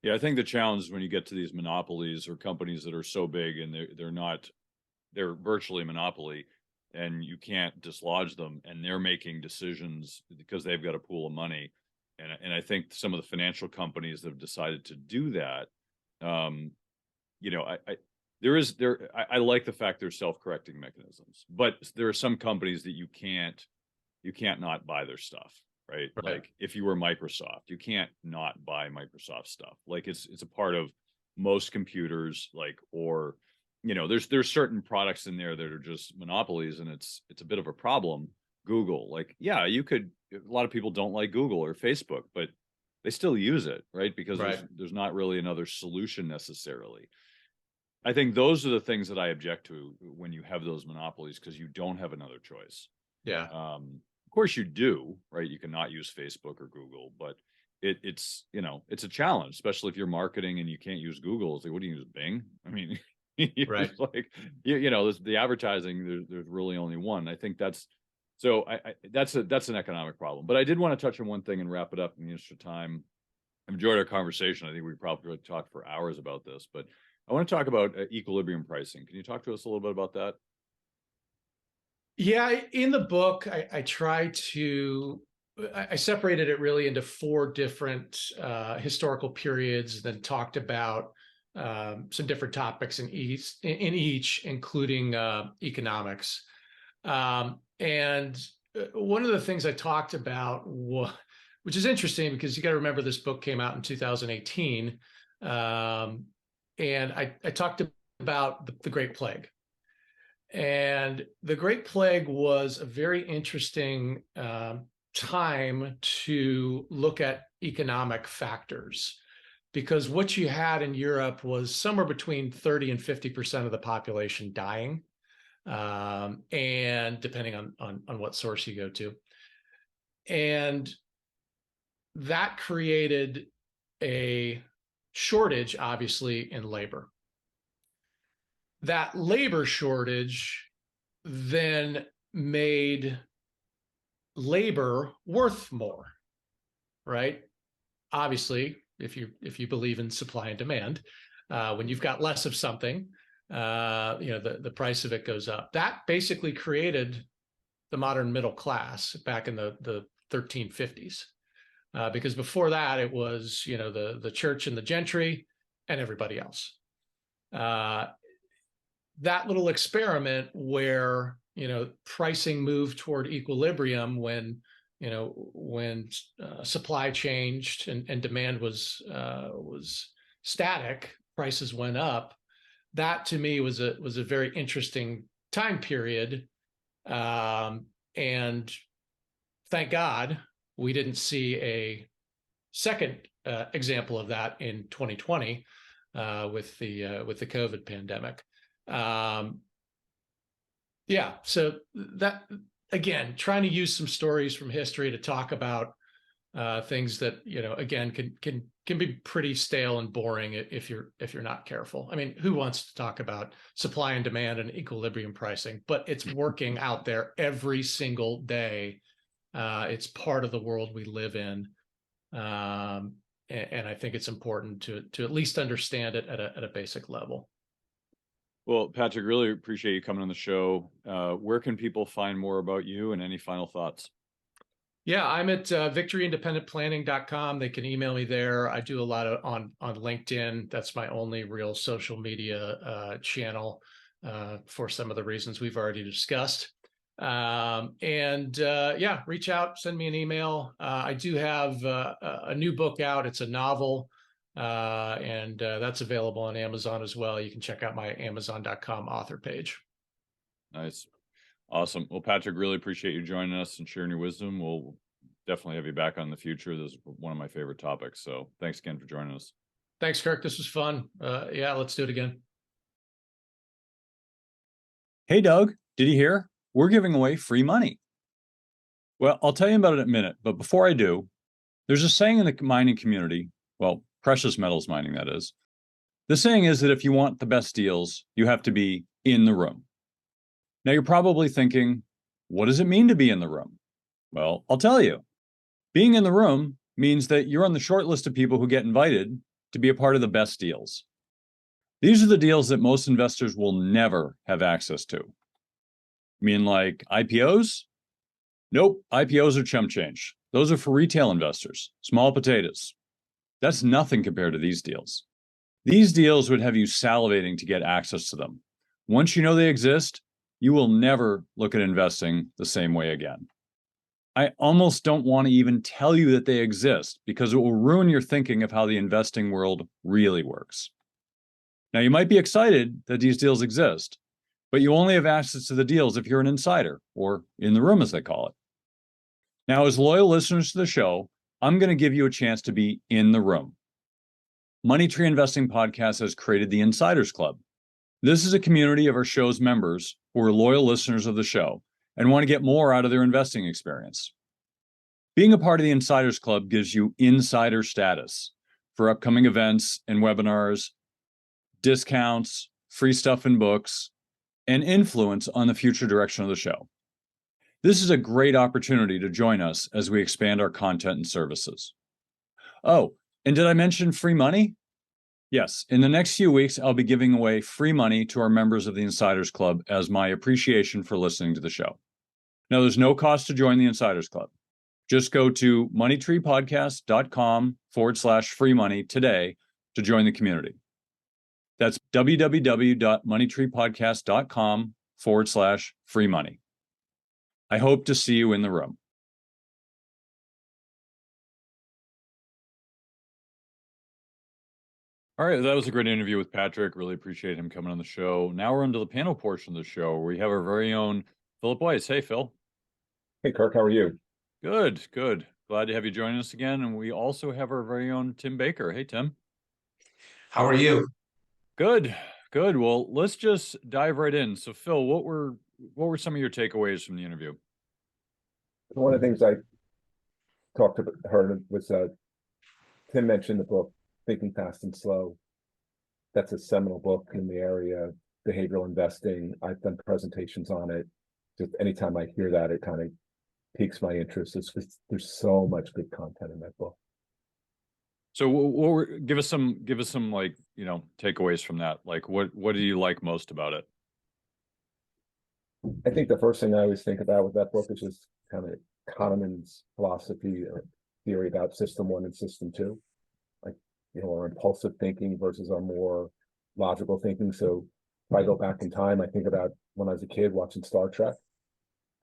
Yeah, I think the challenge is when you get to these monopolies or companies that are so big and they're virtually a monopoly, and you can't dislodge them, and they're making decisions because they've got a pool of money. And I think some of the financial companies that have decided to do that, you know, I like the fact there's self-correcting mechanisms, but there are some companies that you can't not buy their stuff, right? Like if you were Microsoft, you can't not buy Microsoft stuff. Like it's a part of most computers, like, or, you know, there's certain products in there that are just monopolies, and it's a bit of a problem. Google, like, yeah, a lot of people don't like Google or Facebook, but they still use it, right? Because there's not really another solution necessarily. I think those are the things that I object to when you have those monopolies, because you don't have another choice. Yeah. Of course you do, right? You cannot use Facebook or Google, but it's, you know, it's a challenge, especially if you're marketing and you can't use Google. It's like, what do you use, Bing? I mean, right. Like, you know, the advertising, there's really only one. I think that's an economic problem. But I did want to touch on one thing and wrap it up in the interest of time. I've enjoyed our conversation. I think we probably talk for hours about this, but I want to talk about equilibrium pricing. Can you talk to us a little bit about that? Yeah, in the book, I separated it really into 4 different historical periods, then talked about some different topics in each, including economics. And one of the things I talked about, which is interesting because you got to remember this book came out in 2018, and I talked about the Great Plague. And the Great Plague was a very interesting time to look at economic factors, because what you had in Europe was somewhere between 30 and 50% of the population dying, and depending on what source you go to. And that created a shortage, obviously, in labor. That labor shortage then made labor worth more, right? Obviously, if you believe in supply and demand, when you've got less of something, the price of it goes up. That basically created the modern middle class back in the 1350s, because before that it was the church and the gentry and everybody else. That little experiment where pricing moved toward equilibrium when supply changed and demand was static, prices went up. That to me was a very interesting time period, and thank God we didn't see a second example of that in 2020 with the COVID pandemic. So that, again, trying to use some stories from history to talk about things that again can be pretty stale and boring if you're not careful. I mean, who wants to talk about supply and demand and equilibrium pricing? But it's working out there every single day. It's part of the world we live in, and I think it's important to at least understand it at a basic level. Well, Patrick, really appreciate you coming on the show. Where can people find more about you, and any final thoughts? Yeah, I'm at victoryindependentplanning.com. They can email me there. I do a lot on LinkedIn. That's my only real social media channel for some of the reasons we've already discussed. Reach out, send me an email. I do have a new book out. It's a novel, and that's available on Amazon as well. You can check out my Amazon.com author page. Nice. Awesome. Well, Patrick, really appreciate you joining us and sharing your wisdom. We'll definitely have you back on in the future. This is one of my favorite topics. So thanks again for joining us. Thanks, Kirk. This was fun. Let's do it again. Hey, Doug, did you hear? We're giving away free money. Well, I'll tell you about it in a minute. But before I do, there's a saying in the mining community, well, precious metals mining, that is. The saying is that if you want the best deals, you have to be in the room. Now, you're probably thinking, what does it mean to be in the room? Well, I'll tell you. Being in the room means that you're on the short list of people who get invited to be a part of the best deals. These are the deals that most investors will never have access to. You mean like IPOs? Nope, IPOs are chump change. Those are for retail investors, small potatoes. That's nothing compared to these deals. These deals would have you salivating to get access to them. Once you know they exist, you will never look at investing the same way again. I almost don't want to even tell you that they exist because it will ruin your thinking of how the investing world really works. Now, you might be excited that these deals exist, but you only have access to the deals if you're an insider, or in the room as they call it. Now, as loyal listeners to the show, I'm going to give you a chance to be in the room. Money Tree Investing Podcast has created the Insiders Club. This is a community of our show's members who are loyal listeners of the show and want to get more out of their investing experience. Being a part of the Insiders Club gives you insider status for upcoming events and webinars, discounts, free stuff and books, and influence on the future direction of the show. This is a great opportunity to join us as we expand our content and services. Oh, and did I mention free money? Yes, in the next few weeks, I'll be giving away free money to our members of the Insiders Club as my appreciation for listening to the show. Now, there's no cost to join the Insiders Club. Just go to moneytreepodcast.com/free money today to join the community. That's www.moneytreepodcast.com/free money. I hope to see you in the room. All right, that was a great interview with Patrick. Really appreciate him coming on the show. Now we're into the panel portion of the show where we have our very own Philip Weiss. Hey, Phil. Hey, Kirk, how are you? Good, good. Glad to have you join us again. And we also have our very own Tim Baker. Hey, Tim. How are you? Good, good. Well, let's just dive right in. So, Phil, what were some of your takeaways from the interview? One of the things I heard was Tim mentioned the book Thinking Fast and Slow. That's a seminal book in the area of behavioral investing. I've done presentations on it. Just anytime I hear that, it kind of piques my interest. It's just, there's so much good content in that book. So give us some like, takeaways from that. Like what do you like most about it? I think the first thing I always think about with that book is just kind of Kahneman's philosophy or theory about system one and system two, like, our impulsive thinking versus our more logical thinking. So if I go back in time, I think about when I was a kid watching Star Trek.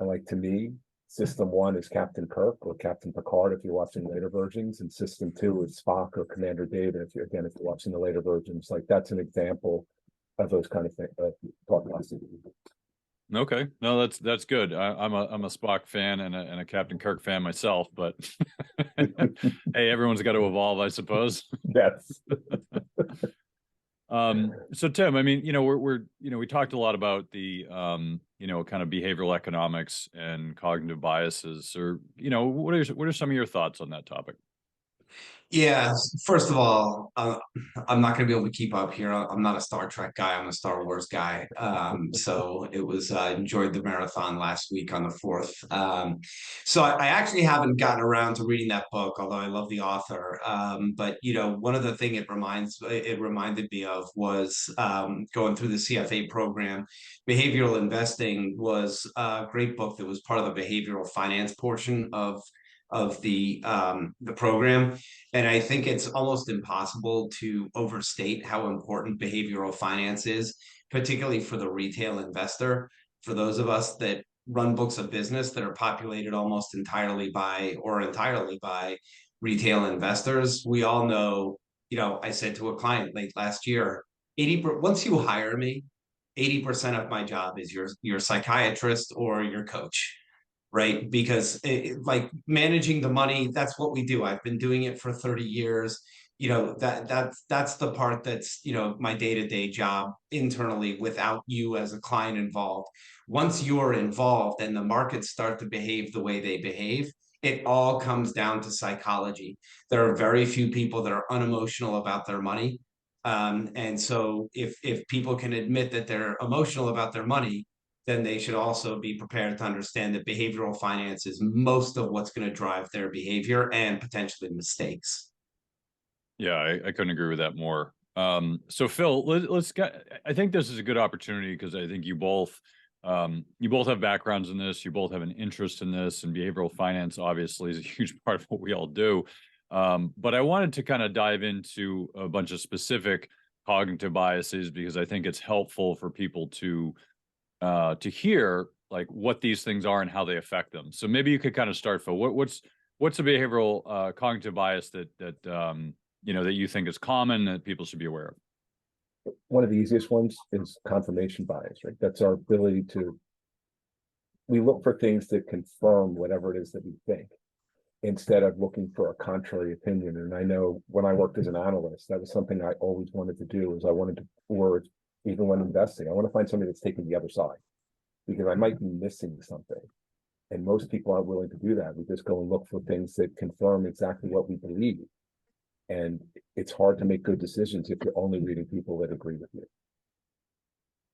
And like, to me, system one is Captain Kirk or Captain Picard if you're watching later versions, and system two is Spock or Commander David if you're watching the later versions. Like, that's an example of those kind of things, thought processes. Okay, no, that's good. I'm a Spock fan and a Captain Kirk fan myself, but hey, everyone's got to evolve, I suppose. Yes. So Tim, I mean, we talked a lot about the kind of behavioral economics and cognitive biases, or what are some of your thoughts on that topic? Yeah, first of all, I'm not going to be able to keep up here. I'm not a Star Trek guy. I'm a Star Wars guy. So it was enjoyed the marathon last week on the 4th. So I actually haven't gotten around to reading that book, although I love the author. But one of the things it reminded me of was going through the CFA program. Behavioral Investing was a great book that was part of the behavioral finance portion of the program. And I think it's almost impossible to overstate how important behavioral finance is, particularly for the retail investor. For those of us that run books of business that are populated almost entirely by retail investors, we all know, I said to a client late last year, once you hire me, 80% of my job is your psychiatrist or your coach, right? Because like managing the money, that's what we do. I've been doing it for 30 years. That's the part that's, my day-to-day job internally without you as a client involved. Once you're involved and the markets start to behave the way they behave, it all comes down to psychology. There are very few people that are unemotional about their money. And so if people can admit that they're emotional about their money, then they should also be prepared to understand that behavioral finance is most of what's going to drive their behavior and potentially mistakes. Yeah, I couldn't agree with that more. So Phil, I think this is a good opportunity because I think you both have backgrounds in this, you both have an interest in this, and behavioral finance obviously is a huge part of what we all do. But I wanted to kind of dive into a bunch of specific cognitive biases because I think it's helpful for people to hear like what these things are and how they affect them. So maybe you could kind of start, Phil. What's a behavioral cognitive bias that that you think is common that people should be aware of? One of the easiest ones is confirmation bias, right? That's our ability we look for things that confirm whatever it is that we think, instead of looking for a contrary opinion. And I know when I worked as an analyst, that was something I always wanted to do, or even when investing, I want to find somebody that's taking the other side, because I might be missing something. And most people aren't willing to do that. We just go and look for things that confirm exactly what we believe. And it's hard to make good decisions if you're only reading people that agree with you.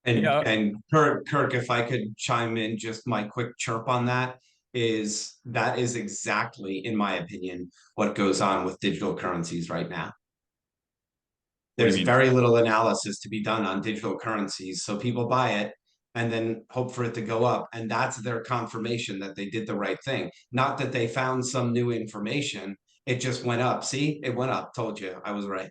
And Kirk, if I could chime in, just my quick chirp on that is exactly, in my opinion, what goes on with digital currencies right now. There's very little analysis to be done on digital currencies. So people buy it and then hope for it to go up. And that's their confirmation that they did the right thing. Not that they found some new information. It just went up. See, it went up. Told you I was right.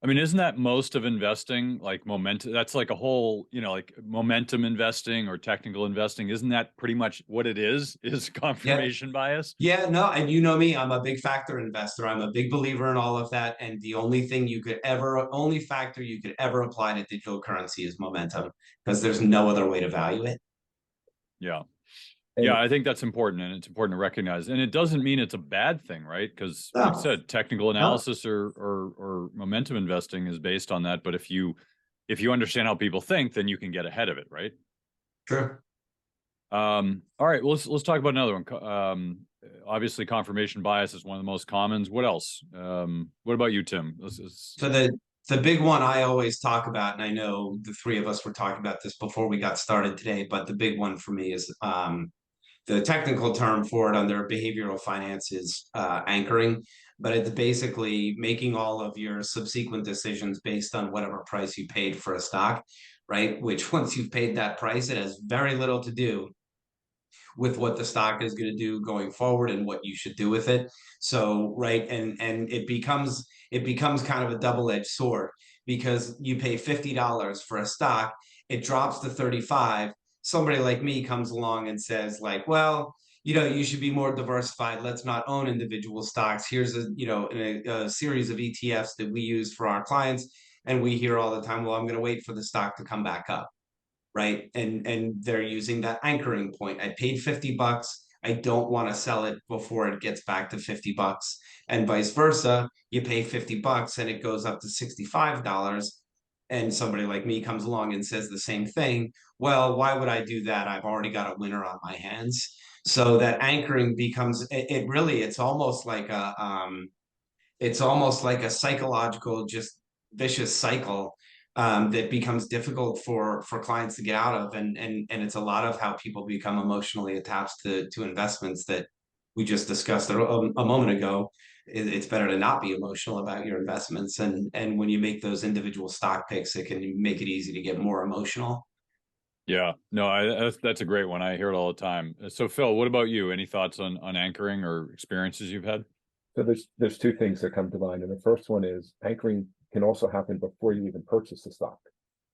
I mean, isn't that most of investing, like momentum? That's like a whole, like momentum investing or technical investing. Isn't that pretty much what it is confirmation bias? Yeah, no, and you know me, I'm a big factor investor. I'm a big believer in all of that. And the only factor you could ever apply to digital currency is momentum, because there's no other way to value it. Yeah. Yeah, I think that's important, and it's important to recognize. And it doesn't mean it's a bad thing, right? Because, like I said, technical analysis or momentum investing is based on that. But if you understand how people think, then you can get ahead of it, right? True. All right, well, let's talk about another one. Obviously, confirmation bias is one of the most commons. What else? What about you, Tim? So the big one I always talk about, and I know the three of us were talking about this before we got started today, but the big one for me is the technical term for it under behavioral finance is anchoring, but it's basically making all of your subsequent decisions based on whatever price you paid for a stock, right? Which once you've paid that price, it has very little to do with what the stock is going to do going forward and what you should do with it. So, right, and it becomes kind of a double-edged sword, because you pay $50 for a stock, it drops to 35. Somebody like me comes along and says, like, well, you should be more diversified. Let's not own individual stocks. Here's a series of ETFs that we use for our clients. And we hear all the time, well, I'm going to wait for the stock to come back up. Right. And they're using that anchoring point. I paid $50. I don't want to sell it before it gets back to $50. And vice versa. You pay $50 and it goes up to $65. And somebody like me comes along and says the same thing. Well, why would I do that? I've already got a winner on my hands. So that anchoring becomes it's almost like a psychological, just vicious cycle that becomes difficult for clients to get out of, and it's a lot of how people become emotionally attached to investments that we just discussed a moment ago. It's better to not be emotional about your investments, and when you make those individual stock picks, it can make it easy to get more emotional. Yeah, no, that's a great one. I hear it all the time. So Phil, what about you? Any thoughts on anchoring or experiences you've had? So there's two things that come to mind. And the first one is anchoring can also happen before you even purchase the stock.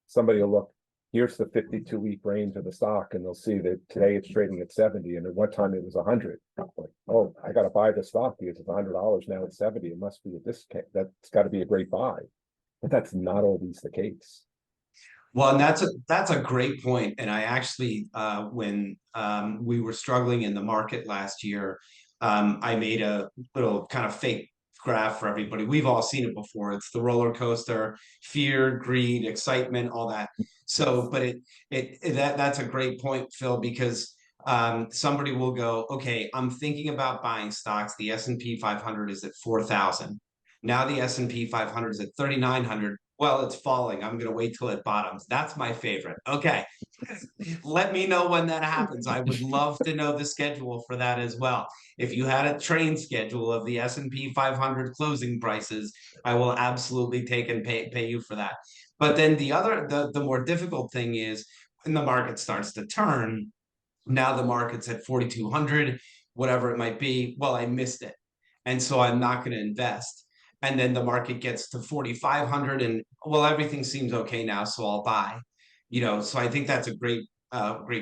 Somebody will look, here's the 52-week range of the stock, and they'll see that today it's trading at 70, and at one time it was 100. Like, oh, I got to buy the stock because it's $100, now it's 70. It must be a discount. That's got to be a great buy. But that's not always the case. Well, and that's a great point. And I actually, when we were struggling in the market last year, I made a little kind of fake graph for everybody. We've all seen it before. It's the roller coaster, fear, greed, excitement, all that. So, but that's a great point, Phil, because somebody will go, okay, I'm thinking about buying stocks. The S&P 500 is at 4,000. Now the S&P 500 is at 3,900. Well, it's falling. I'm going to wait till it bottoms. That's my favorite. Okay. Let me know when that happens. I would love to know the schedule for that as well. If you had a train schedule of the S&P 500 closing prices, I will absolutely take and pay you for that. But then the more difficult thing is when the market starts to turn, now the market's at 4,200, whatever it might be. Well, I missed it. And so I'm not going to invest. And then the market gets to 4,500 and well, everything seems okay now, so I'll buy. So I think that's a great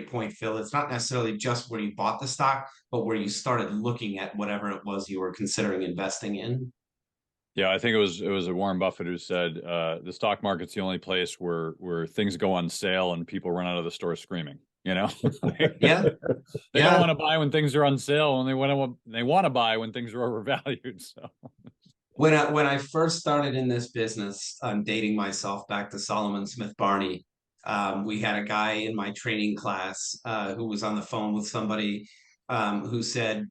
point, Phil. It's not necessarily just where you bought the stock, but where you started looking at whatever it was you were considering investing in. Yeah, I think it was a Warren Buffett who said the stock market's the only place where things go on sale and people run out of the store screaming. Yeah, they don't want to buy when things are on sale, and they want to buy when things are overvalued. So. When I first started in this business, I'm dating myself back to Solomon Smith Barney. We had a guy in my training class who was on the phone with somebody who said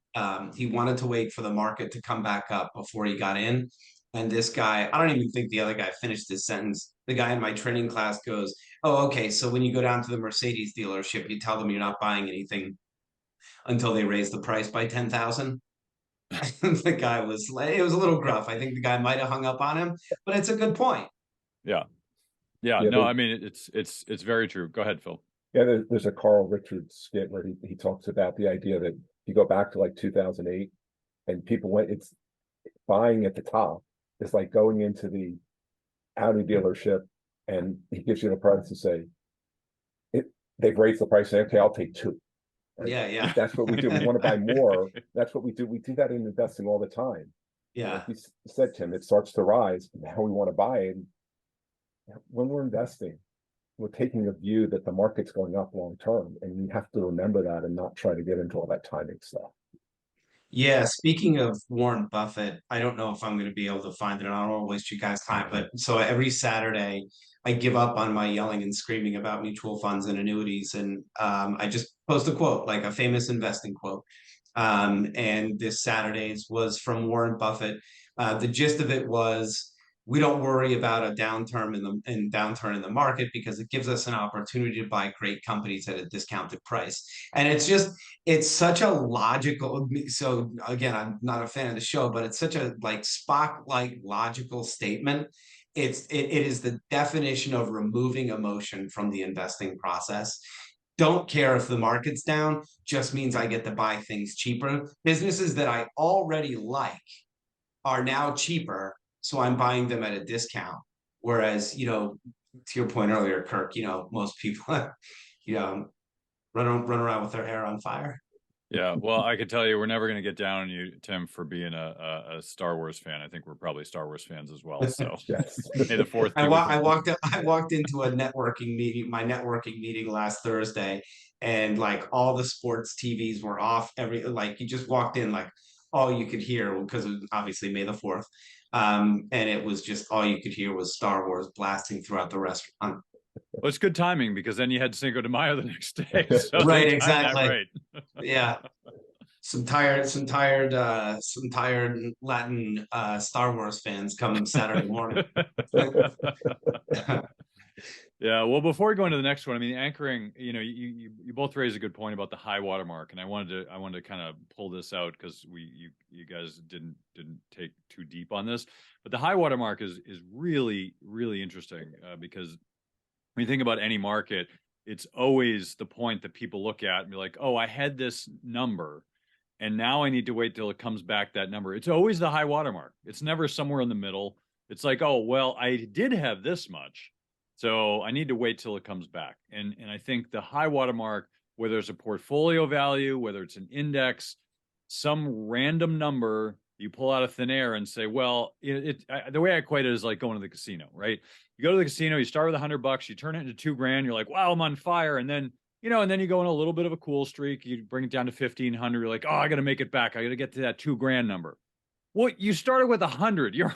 he wanted to wait for the market to come back up before he got in. And this guy, I don't even think the other guy finished his sentence. The guy in my training class goes, "Oh, okay. So when you go down to the Mercedes dealership, you tell them you're not buying anything until they raise the price by 10,000." The guy was like, it was a little gruff. I think the guy might have hung up on him, but it's a good point. Yeah. No, I mean, it's very true. Go ahead, Phil. Yeah, there's a Carl Richards skit where he talks about the idea that you go back to like 2008 and people it's buying at the top. It's like going into the Audi dealership and he gives you the price to say, they've raised the price. And okay, I'll take two. Right? Yeah. That's what we do. We want to buy more. That's what we do. We do that in investing all the time. Yeah. Like you said, Tim, it starts to rise. Now we want to buy it. When we're investing, we're taking a view that the market's going up long term, and we have to remember that and not try to get into all that timing stuff. Yeah, speaking of Warren Buffett, I don't know if I'm going to be able to find it. I don't want to waste you guys' time, but so every Saturday I give up on my yelling and screaming about mutual funds and annuities, and I just post a quote, like a famous investing quote. And this Saturday's was from Warren Buffett. The gist of it was, we don't worry about a downturn in the market because it gives us an opportunity to buy great companies at a discounted price. And it's such a logical. So again, I'm not a fan of the show, but it's such a like Spock-like logical statement. It is the definition of removing emotion from the investing process. Don't care if the market's down, just means I get to buy things cheaper. Businesses that I already like are now cheaper, so I'm buying them at a discount. Whereas, to your point earlier, Kirk, most people, run around with their hair on fire. Yeah, well, I could tell you, we're never going to get down on you, Tim, for being a Star Wars fan. I think we're probably Star Wars fans as well. So, Yes. May the fourth. I walked into a networking meeting, my networking meeting last Thursday, and like all the sports TVs were off. Like you just walked in, like all you could hear, because it was obviously May the 4th. And it was just all you could hear was Star Wars blasting throughout the restaurant. Well, it's good timing because then you had Cinco de Mayo the next day. So right, exactly. Right. Yeah. Some tired Latin Star Wars fans coming Saturday morning. Yeah. Well, before we go into the next one, I mean, anchoring, you both raised a good point about the high watermark, and I wanted to kind of pull this out because you guys didn't take too deep on this, but the high watermark is really, really interesting because when you think about any market, it's always the point that people look at and be like, oh, I had this number and now I need to wait till it comes back that number. It's always the high watermark. It's never somewhere in the middle. It's like, oh, well, I did have this much, so I need to wait till it comes back. And I think the high watermark, whether it's a portfolio value, whether it's an index, some random number you pull out of thin air and say, well, the way I equate it is like going to the casino, right? You go to the casino, you start with $100, you turn it into $2,000, you're like, wow, I'm on fire. And then, and then you go in a little bit of a cool streak, you bring it down to 1,500, you're like, oh, I got to make it back. I got to get to that $2,000 number. Well, you started with 100, you're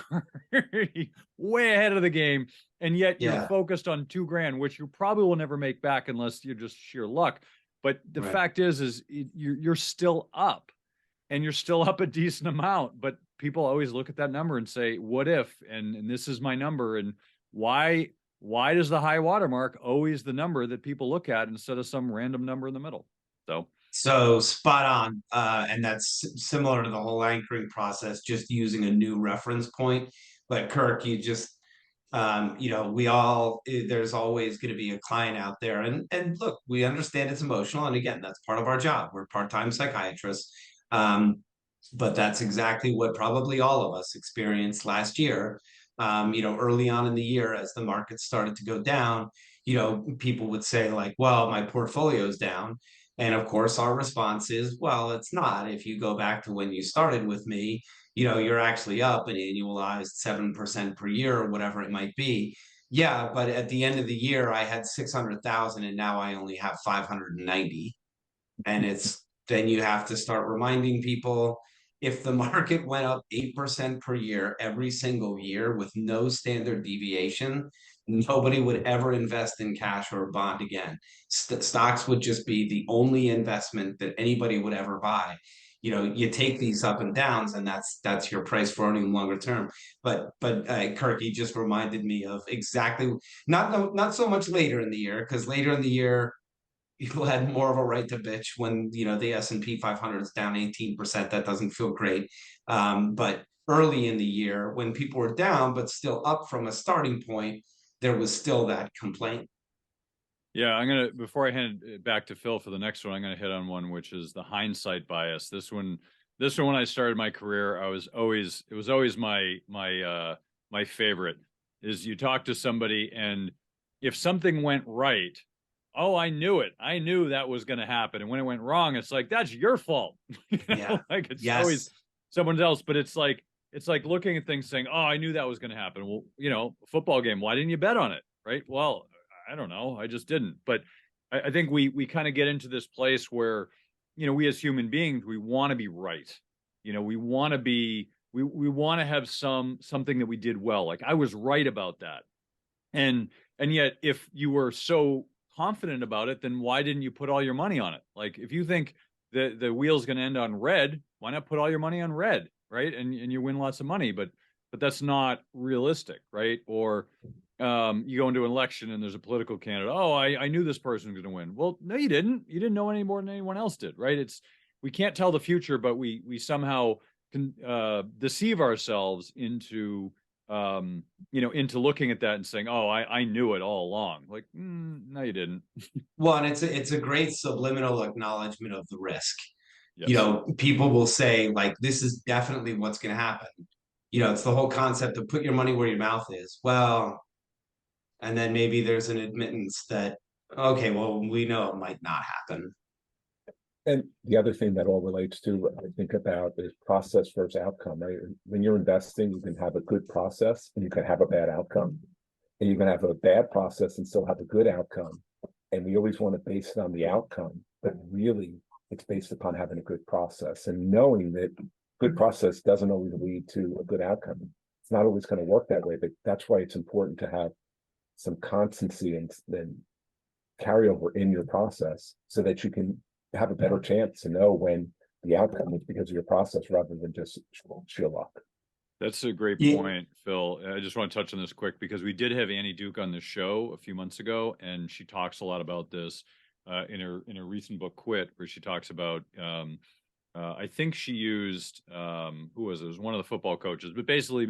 way ahead of the game. And yet you're focused on $2,000, which you probably will never make back unless you're just sheer luck. But the fact is you're still up. And you're still up a decent amount, but people always look at that number and say, what if, and this is my number. And why does the high watermark always the number that people look at instead of some random number in the middle? So spot on. And that's similar to the whole anchoring process, just using a new reference point. But Kirk, you just, there's always going to be a client out there. And look, we understand it's emotional. And again, that's part of our job. We're part-time psychiatrists. But that's exactly what probably all of us experienced last year. Early on in the year, as the market started to go down, people would say like, well, my portfolio's down. And of course, our response is, well, it's not. If you go back to when you started with me, you're actually up an annualized 7% per year or whatever it might be. Yeah, but at the end of the year, I had 600,000 and now I only have 590. And then you have to start reminding people, if the market went up 8% per year every single year with no standard deviation, nobody would ever invest in cash or a bond again. Stocks would just be the only investment that anybody would ever buy. You take these up and downs, and that's your price for earning longer term. But Kirk, you just reminded me of exactly not so much later in the year, because later in the year, people had more of a right to bitch when the S&P 500 is down 18%. That doesn't feel great. But early in the year, when people were down but still up from a starting point, there was still that complaint. Yeah, before I hand it back to Phil for the next one, I'm gonna hit on one which is the hindsight bias. This one when I started my career, it was always my favorite. Is you talk to somebody and if something went right, oh, I knew it. I knew that was going to happen. And when it went wrong, it's like, that's your fault. Like it's always someone else, but it's like looking at things saying, oh, I knew that was going to happen. Well, football game, why didn't you bet on it? Right. Well, I don't know. I just didn't. But I think we kind of get into this place where, we as human beings, we want to be right. We want to be, we want to have something that we did well. Like I was right about that. And yet if you were so confident about it, then why didn't you put all your money on it? Like if you think the wheel's going to end on red, why not put all your money on red, right? And you win lots of money. But but that's not realistic, right? Or you go into an election and there's a political candidate. Oh, I knew this person was going to win. Well, no, you didn't. You didn't know any more than anyone else did, right? We can't tell the future, but we somehow can deceive ourselves into into looking at that and saying, oh, I knew it all along. Like, no, you didn't. Well, and it's a great subliminal acknowledgement of the risk. Yes. People will say, like, this is definitely what's going to happen. It's the whole concept of put your money where your mouth is. Well, and then maybe there's an admittance that, okay, well, we know it might not happen. And the other thing that all relates to, I think about, is process versus outcome, right? When you're investing, you can have a good process and you can have a bad outcome. And you can have a bad process and still have a good outcome. And we always want to base it on the outcome, but really it's based upon having a good process and knowing that good process doesn't always lead to a good outcome. It's not always going to work that way, but that's why it's important to have some constancy and then carryover in your process so that you can have a better chance to know when the outcome is because of your process rather than just sheer luck. That's a great point, Phil. I just want to touch on this quick because we did have Annie Duke on the show a few months ago, and she talks a lot about this in her recent book Quit, where she talks about I think she used who was it? It was one of the football coaches, but basically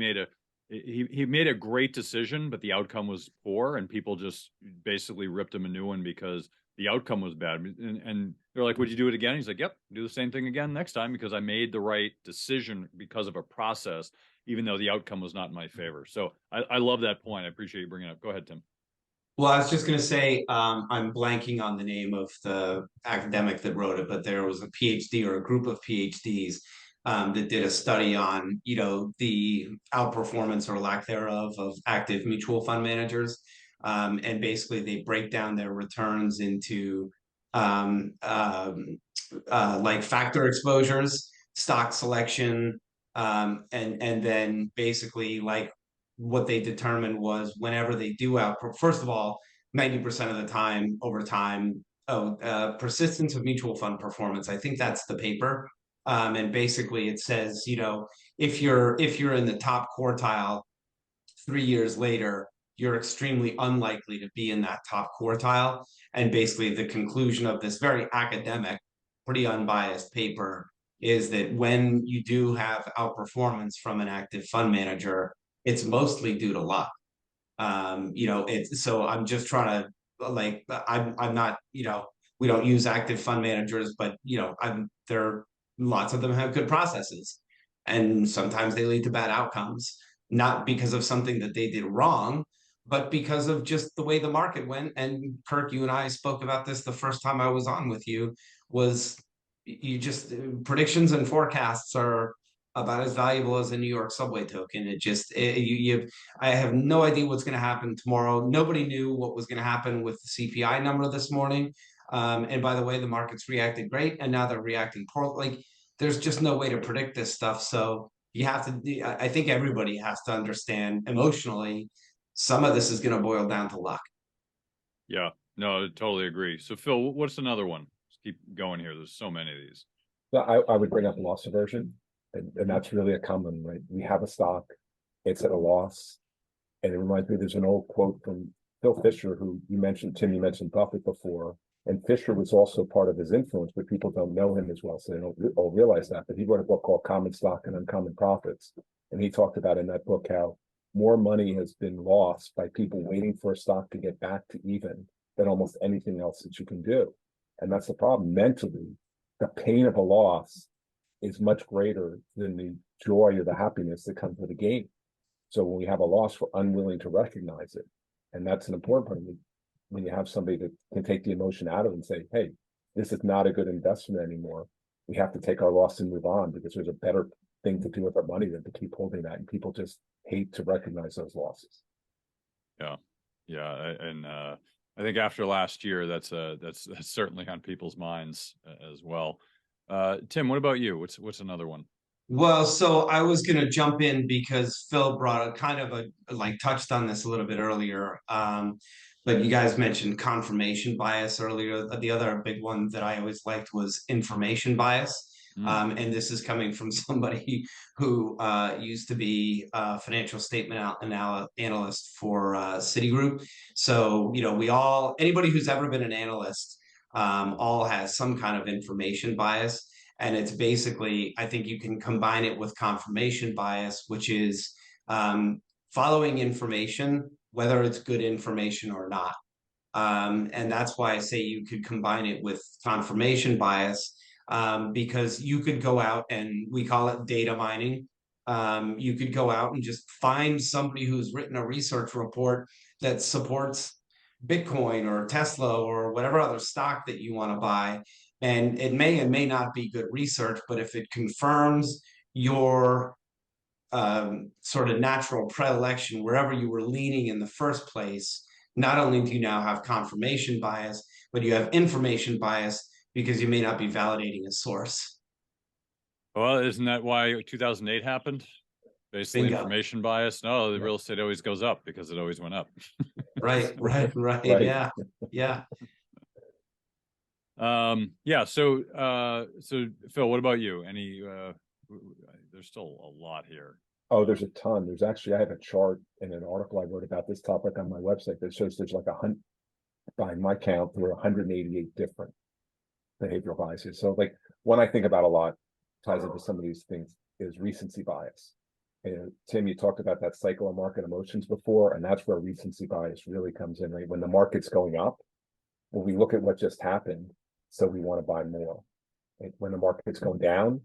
he made a great decision, but the outcome was poor, and people just basically ripped him a new one because the outcome was bad. And they're like, would you do it again? He's like, yep, do the same thing again next time because I made the right decision because of a process, even though the outcome was not in my favor. So I love that point. I appreciate you bringing it up. Go ahead, Tim. Well, I was just going to say, I'm blanking on the name of the academic that wrote it, but there was a PhD or a group of PhDs that did a study on, the outperformance or lack thereof of active mutual fund managers. And basically they break down their returns into like factor exposures, stock selection, and then basically like what they determined was whenever they do first of all, 90% of the time over time, persistence of mutual fund performance. I think that's the paper. And basically it says, if you're in the top quartile 3 years later, you're extremely unlikely to be in that top quartile. And basically the conclusion of this very academic, pretty unbiased paper is that when you do have outperformance from an active fund manager, it's mostly due to luck. So I'm just trying to I'm not, we don't use active fund managers, but lots of them have good processes and sometimes they lead to bad outcomes, not because of something that they did wrong, but because of just the way the market went. And Kirk, you and I spoke about this the first time I was on with you, was you just predictions and forecasts are about as valuable as a New York subway token. I have no idea what's going to happen tomorrow. Nobody knew what was going to happen with the CPI number this morning. And by the way, the markets reacted great, and now they're reacting poorly. Like, there's just no way to predict this stuff. So you have to, I think everybody has to understand emotionally, some of this is going to boil down to luck. Yeah, no, I totally agree. So Phil, what's another one? Let's keep going here. There's so many of these. So I would bring up loss aversion. And that's really a common, right? We have a stock, it's at a loss. And it reminds me, there's an old quote from Phil Fisher, who you mentioned, Tim, you mentioned Buffett before. And Fisher was also part of his influence, but people don't know him as well, so they don't all realize that. But he wrote a book called Common Stock and Uncommon Profits. And he talked about in that book how more money has been lost by people waiting for a stock to get back to even than almost anything else that you can do. And that's the problem. Mentally, the pain of a loss is much greater than the joy or the happiness that comes with a gain. So when we have a loss, we're unwilling to recognize it. And that's an important part of it. When you have somebody that can take the emotion out of it and say, hey, this is not a good investment anymore. We have to take our loss and move on because there's a better thing to do with our money than to keep holding that. And people just hate to recognize those losses. Yeah. And I think after last year, that's certainly on people's minds as well. Tim, what about you? What's another one? Well, so I was going to jump in because Phil brought touched on this a little bit earlier. But you guys mentioned confirmation bias earlier. The other big one that I always liked was information bias. And this is coming from somebody who used to be a financial statement analyst for Citigroup. So, anybody who's ever been an analyst all has some kind of information bias. And it's basically, I think you can combine it with confirmation bias, which is following information, whether it's good information or not. And that's why I say you could combine it with confirmation bias, because you could go out and we call it data mining. You could go out and just find somebody who's written a research report that supports Bitcoin or Tesla or whatever other stock that you want to buy. And it may and may not be good research, but if it confirms your sort of natural predilection, wherever you were leaning in the first place, not only do you now have confirmation bias, but you have information bias because you may not be validating a source. Well, isn't that why 2008 happened? Basically, Bingo. information bias. No, the real estate always goes up because it always went up. Right. Yeah. Yeah. Yeah. So Phil, what about you? There's still a lot here. Oh, there's a ton. There's actually, I have a chart in an article I wrote about this topic on my website that shows there's like by my count, there were 188 different behavioral biases. So like one I think about a lot, ties into some of these things, is recency bias. And Tim, you talked about that cycle of market emotions before, and that's where recency bias really comes in, right? When the market's going up, when we look at what just happened, so we want to buy more. And when the market's going down,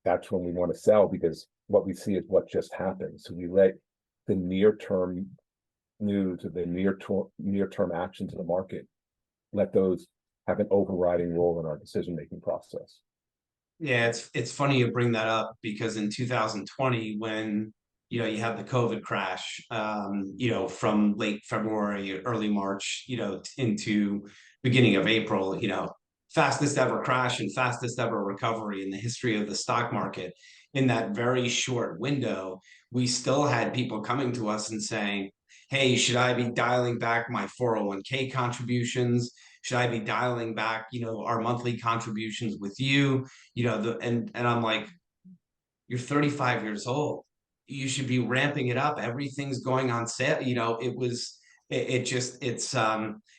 that's when we want to sell, because what we see is what just happened. So we let the near-term news or the near-term actions of the market, let those have an overriding role in our decision-making process. Yeah, it's funny you bring that up, because in 2020, when you had the COVID crash, from late February, early March, into beginning of April, fastest ever crash and fastest ever recovery in the history of the stock market. In that very short window, we still had people coming to us and saying, hey, should I be dialing back my 401k contributions? Should I be dialing back, our monthly contributions with you? And I'm like, you're 35 years old. You should be ramping it up. Everything's going on sale. It's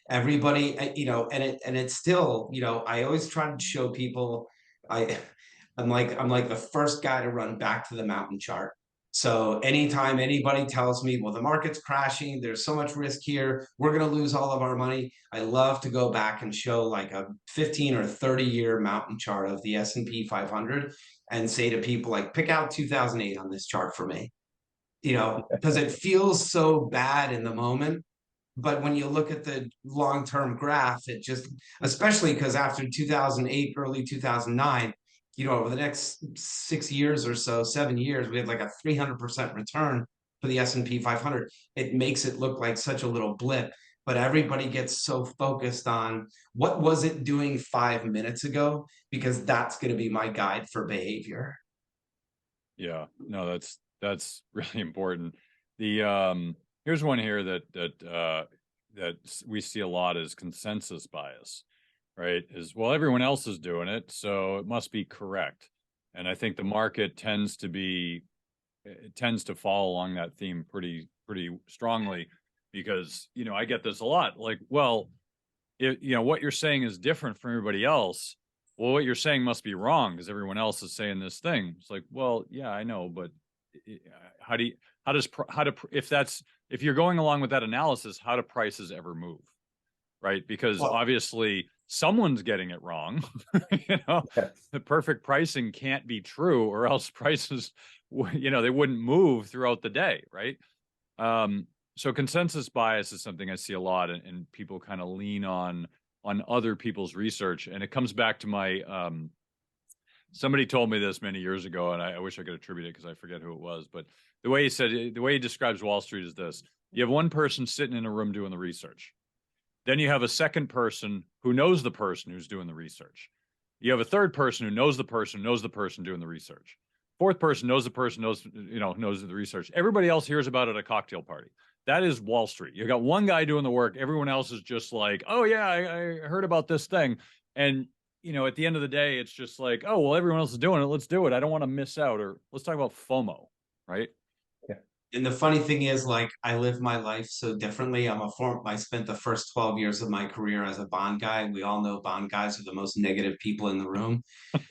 everybody, and it's still, I always try to show people, I'm like the first guy to run back to the mountain chart. So anytime anybody tells me, well, the market's crashing, there's so much risk here, we're going to lose all of our money, I love to go back and show like a 15 or 30-year mountain chart of the S&P 500 and say to people, like, pick out 2008 on this chart for me, because it feels so bad in the moment. But when you look at the long-term graph, it just, especially because after 2008, early 2009, over the next 6 years or so, 7 years, we had like a 300% return for the S&P 500. It makes it look like such a little blip, but everybody gets so focused on what was it doing 5 minutes ago, because that's going to be my guide for behavior. Yeah, no, that's really important. The here's one here that we see a lot is consensus bias. Right, is, well, everyone else is doing it, so it must be correct. And I think the market tends to follow along that theme pretty strongly, because I get this a lot. Like, well, what you're saying is different from everybody else. Well, what you're saying must be wrong because everyone else is saying this thing. It's like, well, yeah, I know, but if you're going along with that analysis, how do prices ever move? Right, because obviously someone's getting it wrong. Yes. The perfect pricing can't be true, or else prices, they wouldn't move throughout the day, right? So consensus bias is something I see a lot, and people kind of lean on other people's research, and it comes back to my somebody told me this many years ago, and I wish I could attribute it because I forget who it was, but the way he describes Wall Street is this: you have one person sitting in a room doing the research. Then you have a second person who knows the person who's doing the research. You have a third person who knows the person doing the research. Fourth person knows the person, knows the research. Everybody else hears about it at a cocktail party. That is Wall Street. You got one guy doing the work. Everyone else is just like, oh yeah, I heard about this thing. And, you know, at the end of the day, it's just like, oh, well, everyone else is doing it. Let's do it. I don't want to miss out. Or let's talk about FOMO, right? And the funny thing is, like, I live my life so differently. I spent the first 12 years of my career as a bond guy. We all know bond guys are the most negative people in the room.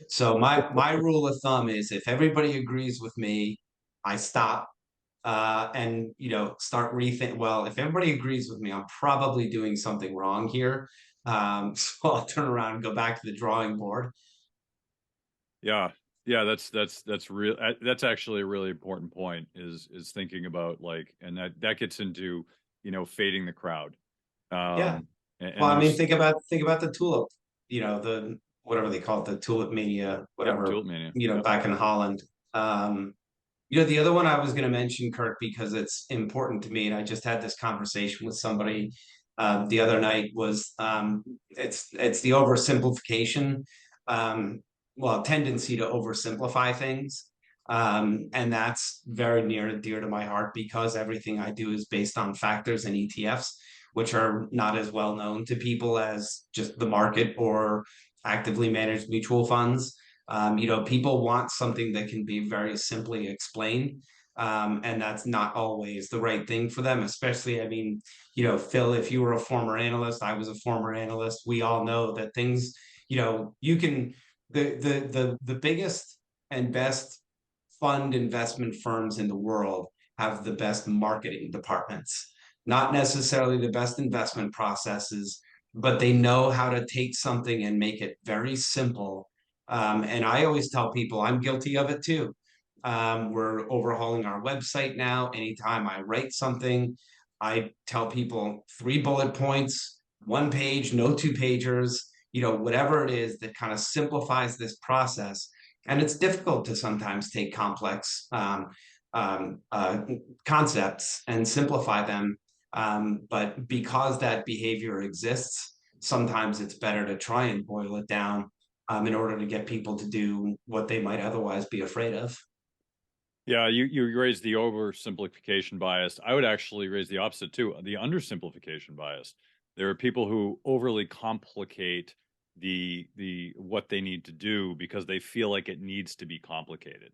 So my rule of thumb is if everybody agrees with me, I stop and start rethink. Well, if everybody agrees with me, I'm probably doing something wrong here. So I'll turn around and go back to the drawing board. Yeah. Yeah, that's real. That's actually a really important point is thinking about like, and that gets into, you know, fading the crowd. Yeah. And Well, I mean, think about the tulip, the whatever they call it, the tulip mania, whatever, tulip mania. Back in Holland. The other one I was going to mention, Kirk, because it's important to me, and I just had this conversation with somebody the other night, was it's the oversimplification, tendency to oversimplify things. And that's very near and dear to my heart because everything I do is based on factors and ETFs, which are not as well known to people as just the market or actively managed mutual funds. People want something that can be very simply explained. And that's not always the right thing for them, especially, I mean, Phil, if you were a former analyst, I was a former analyst, we all know that things, you can, the biggest and best fund investment firms in the world have the best marketing departments, not necessarily the best investment processes, but they know how to take something and make it very simple. And I always tell people, I'm guilty of it too. We're overhauling our website now. Anytime I write something, I tell people 3 bullet points, 1 page, no 2-pagers, whatever it is that kind of simplifies this process. And it's difficult to sometimes take complex concepts and simplify them. But because that behavior exists, sometimes it's better to try and boil it down in order to get people to do what they might otherwise be afraid of. Yeah, you raised the oversimplification bias. I would actually raise the opposite too, the undersimplification bias. There are people who overly complicate the what they need to do because they feel like it needs to be complicated.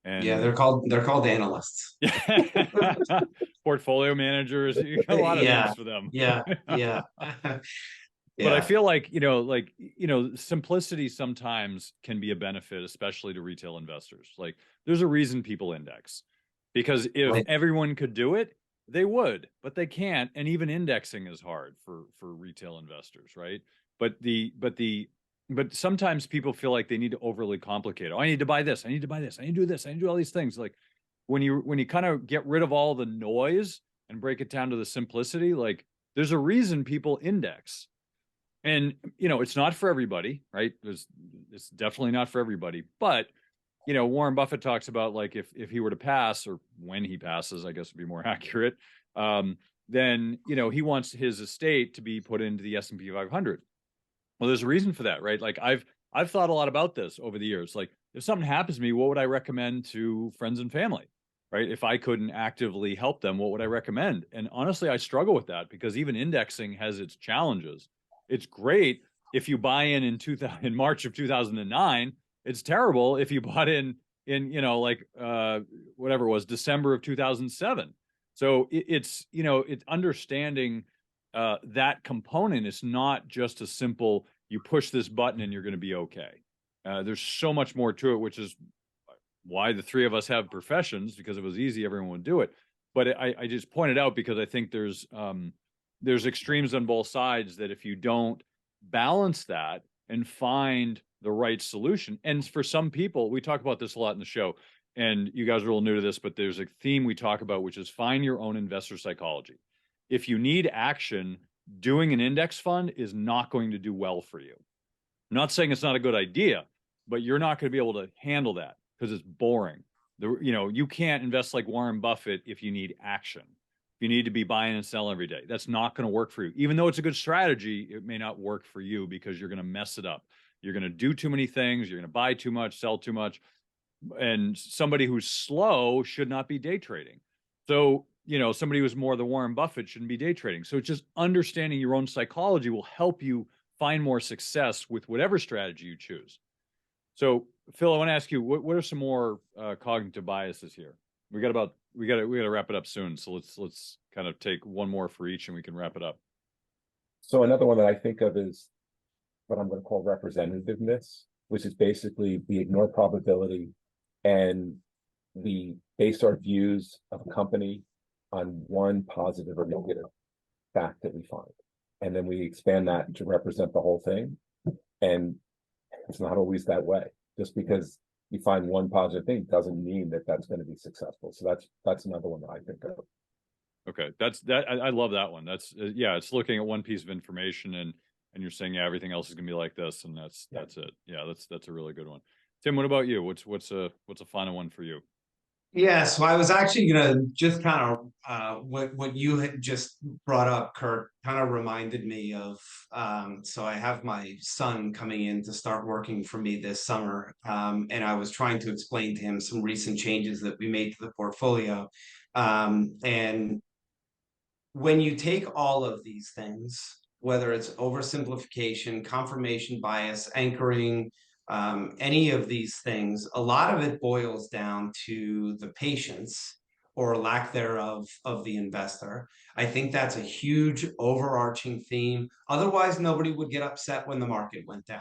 And yeah, they're called analysts. Portfolio managers, you got a lot of names for them. Yeah. But I feel like, simplicity sometimes can be a benefit, especially to retail investors. Like there's a reason people index, because if everyone could do it, they would, but they can't. And even indexing is hard for retail investors, right? But sometimes people feel like they need to overly complicate. Oh, I need to buy this. I need to buy this. I need to do this. I need to do all these things. Like when you kind of get rid of all the noise and break it down to the simplicity, like there's a reason people index. And, it's not for everybody, right? It's definitely not for everybody. But, Warren Buffett talks about like if he were to pass, or when he passes, I guess would be more accurate, then, he wants his estate to be put into the S&P 500. Well, there's a reason for that, right? Like I've thought a lot about this over the years. Like if something happens to me, what would I recommend to friends and family, right? If I couldn't actively help them, what would I recommend? And honestly, I struggle with that because even indexing has its challenges. It's great if you buy in March of 2009. It's terrible if you bought in whatever it was, December of 2007. So it's understanding that component is not just a simple, you push this button and you're going to be okay. There's so much more to it, which is why the three of us have professions, because if it was easy, everyone would do it. But I just pointed out because I think there's extremes on both sides that if you don't balance that and find the right solution, and for some people, we talk about this a lot in the show, and you guys are real new to this, but there's a theme we talk about, which is find your own investor psychology. If you need action, doing an index fund is not going to do well for you. I'm not saying it's not a good idea, but you're not going to be able to handle that because it's boring. You can't invest like Warren Buffett if you need action. You need to be buying and selling every day. That's not going to work for you. Even though it's a good strategy, it may not work for you because you're going to mess it up. You're going to do too many things. You're going to buy too much, sell too much. And somebody who's slow should not be day trading. So, somebody who's more the Warren Buffett shouldn't be day trading. So just understanding your own psychology will help you find more success with whatever strategy you choose. So Phil, I want to ask you, what are some more cognitive biases here? We got to wrap it up soon. So let's kind of take one more for each and we can wrap it up. So another one that I think of is what I'm going to call representativeness, which is basically we ignore probability and we base our views of a company on one positive or negative fact that we find. And then we expand that to represent the whole thing. And it's not always that way. Just because you find one positive thing doesn't mean that that's going to be successful. So that's another one that I think of. Okay, I love that one. That's yeah, it's looking at one piece of information and you're saying, yeah, everything else is gonna be like this, and that's it. Yeah, that's a really good one. Tim, what about you? What's a final one for you? Yeah, so I was actually gonna just kind of what you had just brought up, Kirk, kind of reminded me of so I have my son coming in to start working for me this summer, and I was trying to explain to him some recent changes that we made to the portfolio, and when you take all of these things, whether it's oversimplification, confirmation bias, anchoring, any of these things, a lot of it boils down to the patience or lack thereof of the investor. I think that's a huge overarching theme. Otherwise, nobody would get upset when the market went down,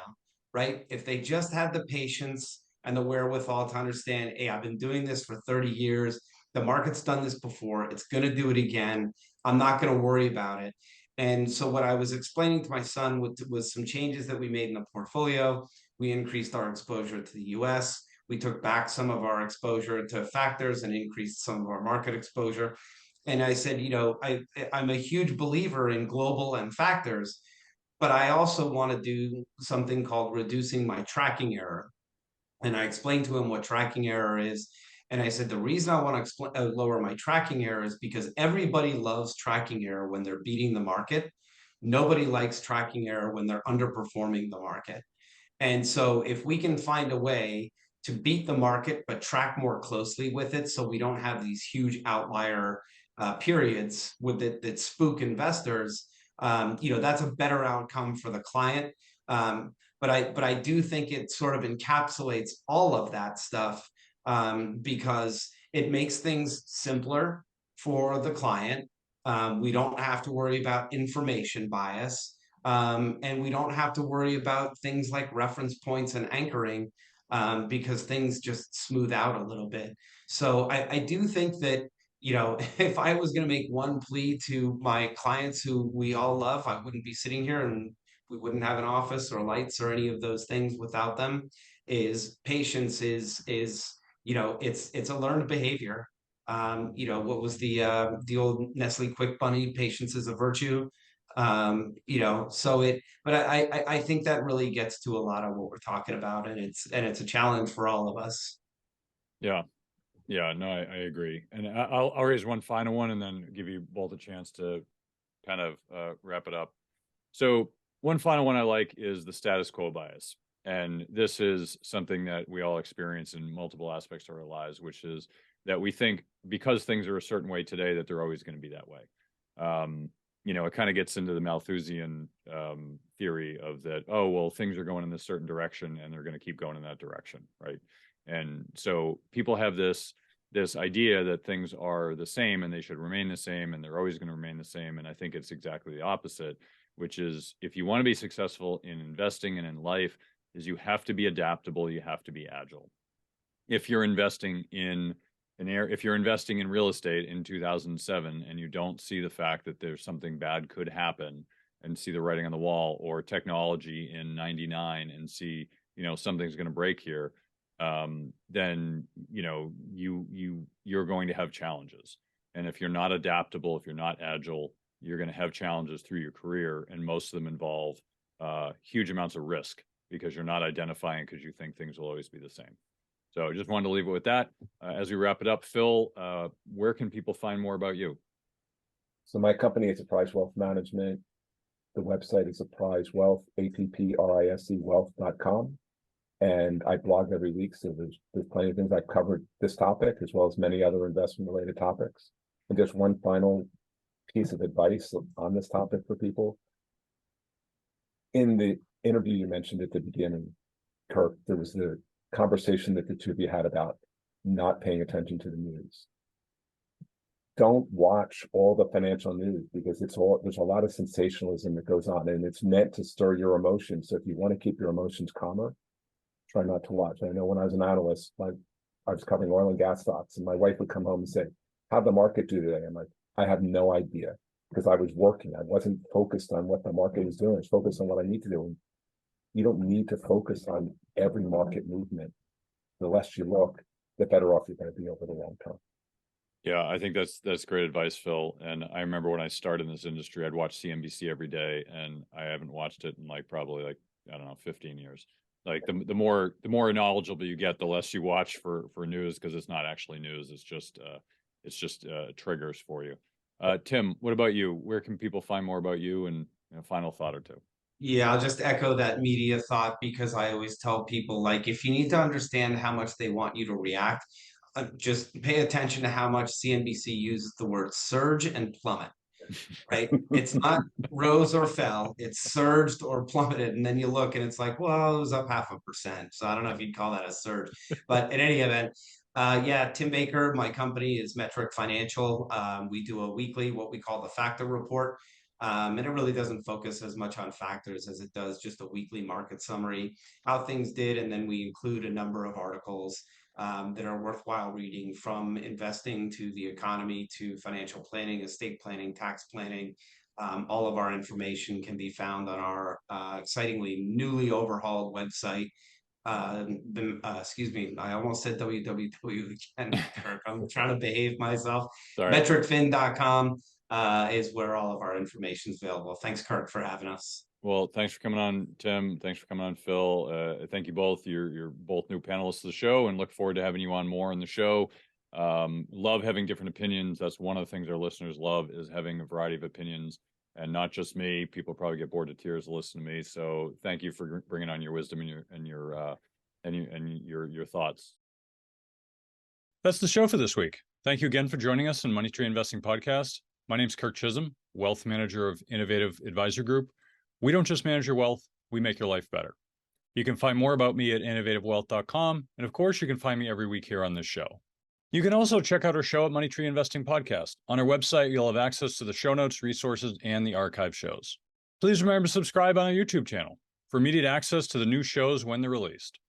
right? If they just had the patience and the wherewithal to understand, hey, I've been doing this for 30 years. The market's done this before. It's going to do it again. I'm not going to worry about it. And so what I was explaining to my son was some changes that we made in the portfolio. We increased our exposure to the US. We took back some of our exposure to factors and increased some of our market exposure. And I said, I'm a huge believer in global and factors, but I also want to do something called reducing my tracking error. And I explained to him what tracking error is. And I said, the reason I want to lower my tracking error is because everybody loves tracking error when they're beating the market. Nobody likes tracking error when they're underperforming the market. And so if we can find a way to beat the market, but track more closely with it, so we don't have these huge outlier periods with it that spook investors, that's a better outcome for the client. But I do think it sort of encapsulates all of that stuff, because it makes things simpler for the client. We don't have to worry about information bias, and we don't have to worry about things like reference points and anchoring, because things just smooth out a little bit. So I do think that, if I was going to make one plea to my clients who we all love, I wouldn't be sitting here and we wouldn't have an office or lights or any of those things without them, is patience is it's a learned behavior. What was the old Nestle Quick Bunny, patience is a virtue. But I think that really gets to a lot of what we're talking about, and it's a challenge for all of us. Yeah. Yeah, no, I agree. And I'll raise one final one and then give you both a chance to kind of wrap it up. So one final one I like is the status quo bias. And this is something that we all experience in multiple aspects of our lives, which is that we think because things are a certain way today, that they're always going to be that way. It kind of gets into the Malthusian theory of that, oh, well, things are going in this certain direction and they're going to keep going in that direction, right? And so people have this idea that things are the same and they should remain the same and they're always going to remain the same. And I think it's exactly the opposite, which is if you want to be successful in investing and in life, is you have to be adaptable, you have to be agile. If you're investing in real estate in 2007 and you don't see the fact that there's something bad could happen and see the writing on the wall, or technology in 99 and see, something's going to break here, then you're going to have challenges. And if you're not adaptable, if you're not agile, you're going to have challenges through your career, and most of them involve huge amounts of risk because you're not identifying because you think things will always be the same. So I just wanted to leave it with that. As we wrap it up, Phil, where can people find more about you? So my company is Apprise Wealth Management. The website is Apprise Wealth, APPRISE wealth.com. And I blog every week, so there's plenty of things. I've covered this topic as well as many other investment-related topics. And just one final piece of advice on this topic for people. in the interview you mentioned at the beginning, Kirk, there was the conversation that the two of you had about not paying attention to the news. Don't watch all the financial news because there's a lot of sensationalism that goes on, and it's meant to stir your emotions. So if you want to keep your emotions calmer, try not to watch. I know when I was an analyst, I was covering oil and gas stocks, and my wife would come home and say, "How'd the market do today?" I'm like, "I have no idea," because I was working. I wasn't focused on what the market was doing. I was focused on what I need to do. And you don't need to focus on every market movement. The less you look, the better off you're going to be over the long term. Yeah, I think that's great advice, Phil. And I remember when I started in this industry, I'd watch CNBC every day, and I haven't watched it in probably I don't know, 15 years. Like the more knowledgeable you get, the less you watch for news, because it's not actually news. It's just triggers for you. Tim, what about you? Where can people find more about you, and final thought or two? Yeah, I'll just echo that media thought, because I always tell people, like, if you need to understand how much they want you to react, just pay attention to how much CNBC uses the word surge and plummet, right? It's not rose or fell, it's surged or plummeted. And then you look and it's like, well, it was up 0.5%. So I don't know if you'd call that a surge, but in any event, yeah, Tim Baker, my company is Metric Financial. We do a weekly, what we call the factor report. And it really doesn't focus as much on factors as it does just a weekly market summary, how things did. And then we include a number of articles that are worthwhile reading, from investing to the economy to financial planning, estate planning, tax planning. All of our information can be found on our excitingly newly overhauled website. Excuse me, I almost said www again, Kirk. I'm trying to behave myself. Sorry. Metricfin.com is where all of our information is available. Thanks, Kirk, for having us. Well, thanks for coming on, Tim. Thanks for coming on, Phil. Thank you both. You're both new panelists of the show, and look forward to having you on more in the show. Love having different opinions. That's one of the things our listeners love, is having a variety of opinions, and not just me. People probably get bored to tears to listen to me. So thank you for bringing on your wisdom and your thoughts. That's the show for this week. Thank you again for joining us on Money Tree Investing Podcast. My name's Kirk Chisholm, Wealth Manager of Innovative Advisor Group. We don't just manage your wealth, we make your life better. You can find more about me at innovativewealth.com. And of course, you can find me every week here on this show. You can also check out our show at Money Tree Investing Podcast. On our website, you'll have access to the show notes, resources, and the archive shows. Please remember to subscribe on our YouTube channel for immediate access to the new shows when they're released.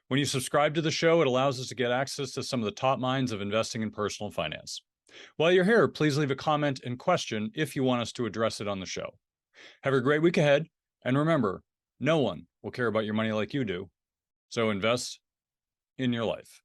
When you subscribe to the show, it allows us to get access to some of the top minds of investing in personal finance. While you're here, please leave a comment and question if you want us to address it on the show. Have a great week ahead, and remember, no one will care about your money like you do, so invest in your life.